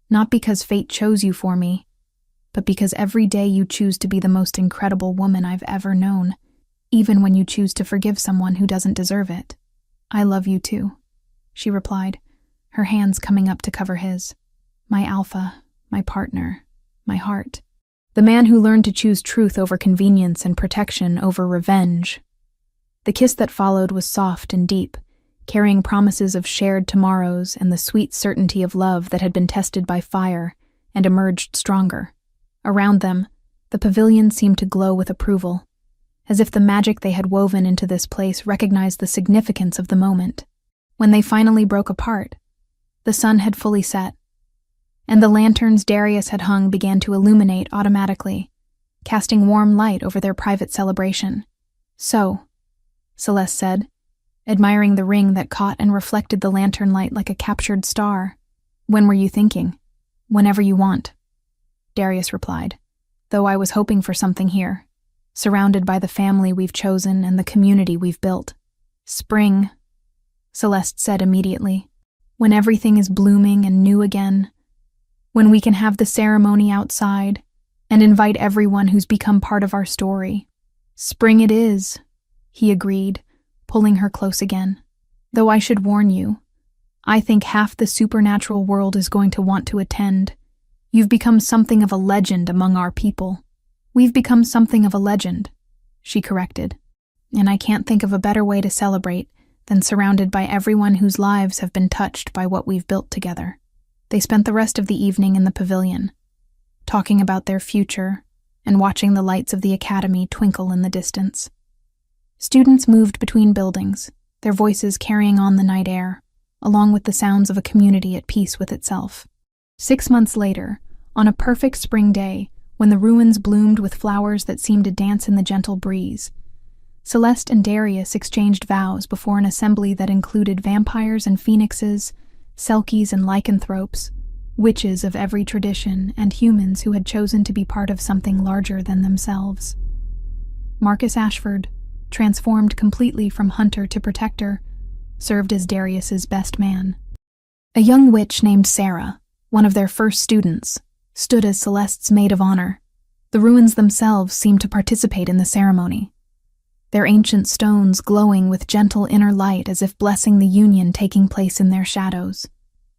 "Not because fate chose you for me, but because every day you choose to be the most incredible woman I've ever known, even when you choose to forgive someone who doesn't deserve it." "I love you too," she replied, her hands coming up to cover his. "My alpha, my partner, my heart. The man who learned to choose truth over convenience and protection over revenge." The kiss that followed was soft and deep, carrying promises of shared tomorrows and the sweet certainty of love that had been tested by fire and emerged stronger. Around them, The pavilion seemed to glow with approval, as if the magic they had woven into this place recognized the significance of the moment. When they finally broke apart, the sun had fully set, and the lanterns Darius had hung began to illuminate automatically, casting warm light over their private celebration. "So," Celeste said, admiring the ring that caught and reflected the lantern light like a captured star. "When were you thinking?" "Whenever you want," Darius replied, "though I was hoping for something here, surrounded by the family we've chosen and the community we've built." "Spring," Celeste said immediately, "when everything is blooming and new again, when we can have the ceremony outside and invite everyone who's become part of our story." "Spring it is," he agreed, pulling her close again. "Though I should warn you, I think half the supernatural world is going to want to attend. You've become something of a legend among our people." "We've become something of a legend," she corrected, "and I can't think of a better way to celebrate than surrounded by everyone whose lives have been touched by what we've built together." They spent the rest of the evening in the pavilion, talking about their future and watching the lights of the academy twinkle in the distance. Students moved between buildings, their voices carrying on the night air, along with the sounds of a community at peace with itself. 6 months later, on a perfect spring day, when the ruins bloomed with flowers that seemed to dance in the gentle breeze, Celeste and Darius exchanged vows before an assembly that included vampires and phoenixes, selkies and lycanthropes, witches of every tradition, and humans who had chosen to be part of something larger than themselves. Marcus Ashford, transformed completely from hunter to protector, served as Darius's best man. A young witch named Sarah, one of their first students, stood as Celeste's maid of honor. The ruins themselves seemed to participate in the ceremony, their ancient stones glowing with gentle inner light as if blessing the union taking place in their shadows.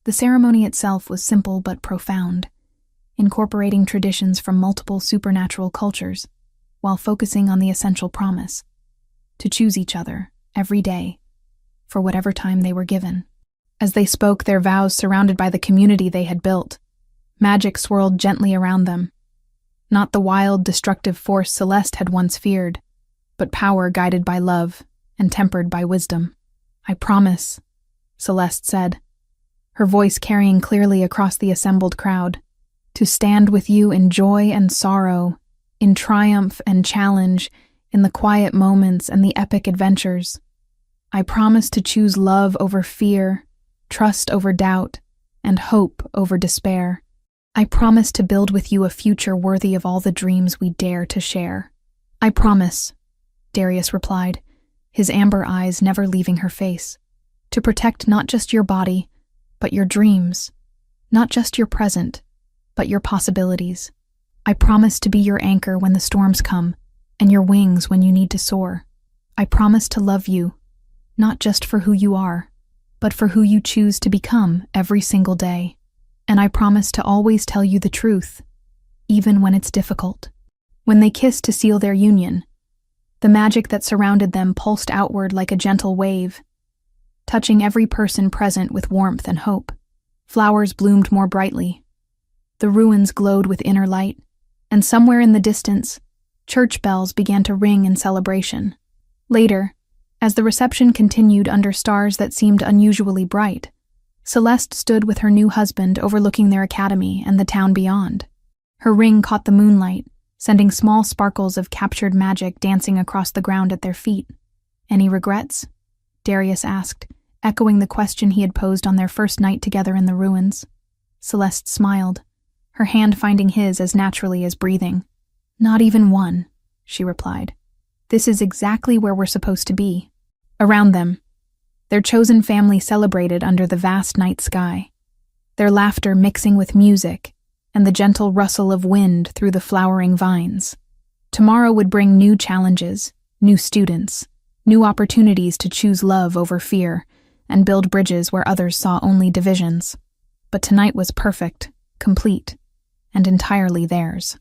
The ceremony itself was simple but profound, incorporating traditions from multiple supernatural cultures, while focusing on the essential promise to choose each other every day for whatever time they were given. As they spoke their vows surrounded by the community they had built, magic swirled gently around them. Not the wild, destructive force Celeste had once feared, but power guided by love and tempered by wisdom. "I promise," Celeste said, her voice carrying clearly across the assembled crowd, "to stand with you in joy and sorrow, in triumph and challenge, in the quiet moments and the epic adventures. I promise to choose love over fear, trust over doubt, and hope over despair. I promise to build with you a future worthy of all the dreams we dare to share." "I promise," Darius replied, his amber eyes never leaving her face, "to protect not just your body, but your dreams, not just your present, but your possibilities. I promise to be your anchor when the storms come, and your wings when you need to soar. I promise to love you, not just for who you are, but for who you choose to become every single day. And I promise to always tell you the truth, even when it's difficult." When they kissed to seal their union, the magic that surrounded them pulsed outward like a gentle wave, touching every person present with warmth and hope. Flowers bloomed more brightly. The ruins glowed with inner light, and somewhere in the distance, church bells began to ring in celebration. Later, as the reception continued under stars that seemed unusually bright, Celeste stood with her new husband overlooking their academy and the town beyond. Her ring caught the moonlight, sending small sparkles of captured magic dancing across the ground at their feet. "Any regrets?" Darius asked, echoing the question he had posed on their first night together in the ruins. Celeste smiled, her hand finding his as naturally as breathing. "Not even one," she replied. "This is exactly where we're supposed to be." Around them, their chosen family celebrated under the vast night sky, their laughter mixing with music and the gentle rustle of wind through the flowering vines. Tomorrow would bring new challenges, new students, new opportunities to choose love over fear and build bridges where others saw only divisions. But tonight was perfect, complete, and entirely theirs.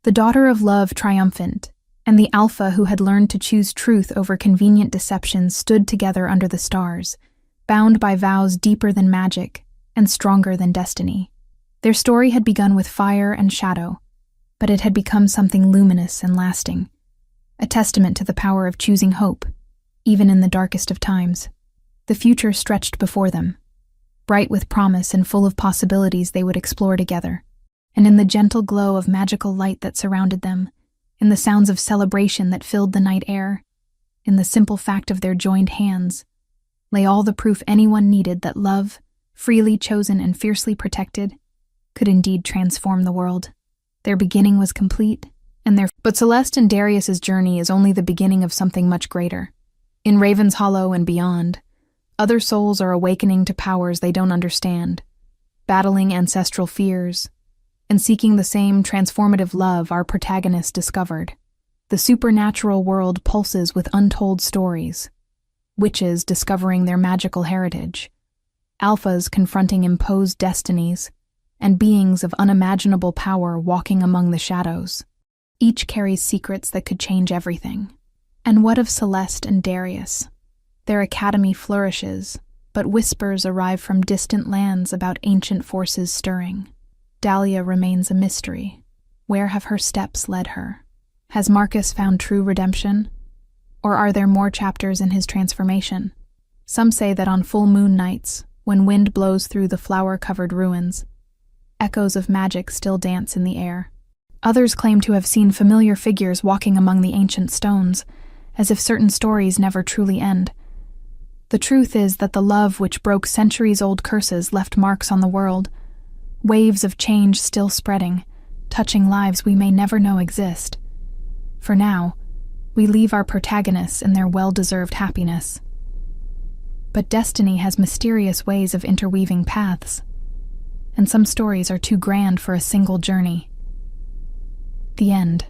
The daughter of love triumphant, and the alpha who had learned to choose truth over convenient deception stood together under the stars, bound by vows deeper than magic and stronger than destiny. Their story had begun with fire and shadow, but it had become something luminous and lasting, a testament to the power of choosing hope, even in the darkest of times. The future stretched before them, bright with promise and full of possibilities they would explore together. And in the gentle glow of magical light that surrounded them, in the sounds of celebration that filled the night air, in the simple fact of their joined hands, lay all the proof anyone needed that love, freely chosen and fiercely protected, could indeed transform the world. Their beginning was complete, but Celeste and Darius's journey is only the beginning of something much greater. In Raven's Hollow and beyond, other souls are awakening to powers they don't understand, battling ancestral fears, and seeking the same transformative love our protagonist discovered. The supernatural world pulses with untold stories, witches discovering their magical heritage, alphas confronting imposed destinies, and beings of unimaginable power walking among the shadows. Each carries secrets that could change everything. And what of Celeste and Darius? Their academy flourishes, but whispers arrive from distant lands about ancient forces stirring. Dahlia remains a mystery. Where have her steps led her? Has Marcus found true redemption? Or are there more chapters in his transformation? Some say that on full moon nights, when wind blows through the flower-covered ruins, echoes of magic still dance in the air. Others claim to have seen familiar figures walking among the ancient stones, as if certain stories never truly end. The truth is that the love which broke centuries-old curses left marks on the world, waves of change still spreading, touching lives we may never know exist. For now, we leave our protagonists in their well-deserved happiness. But destiny has mysterious ways of interweaving paths, and some stories are too grand for a single journey. The end.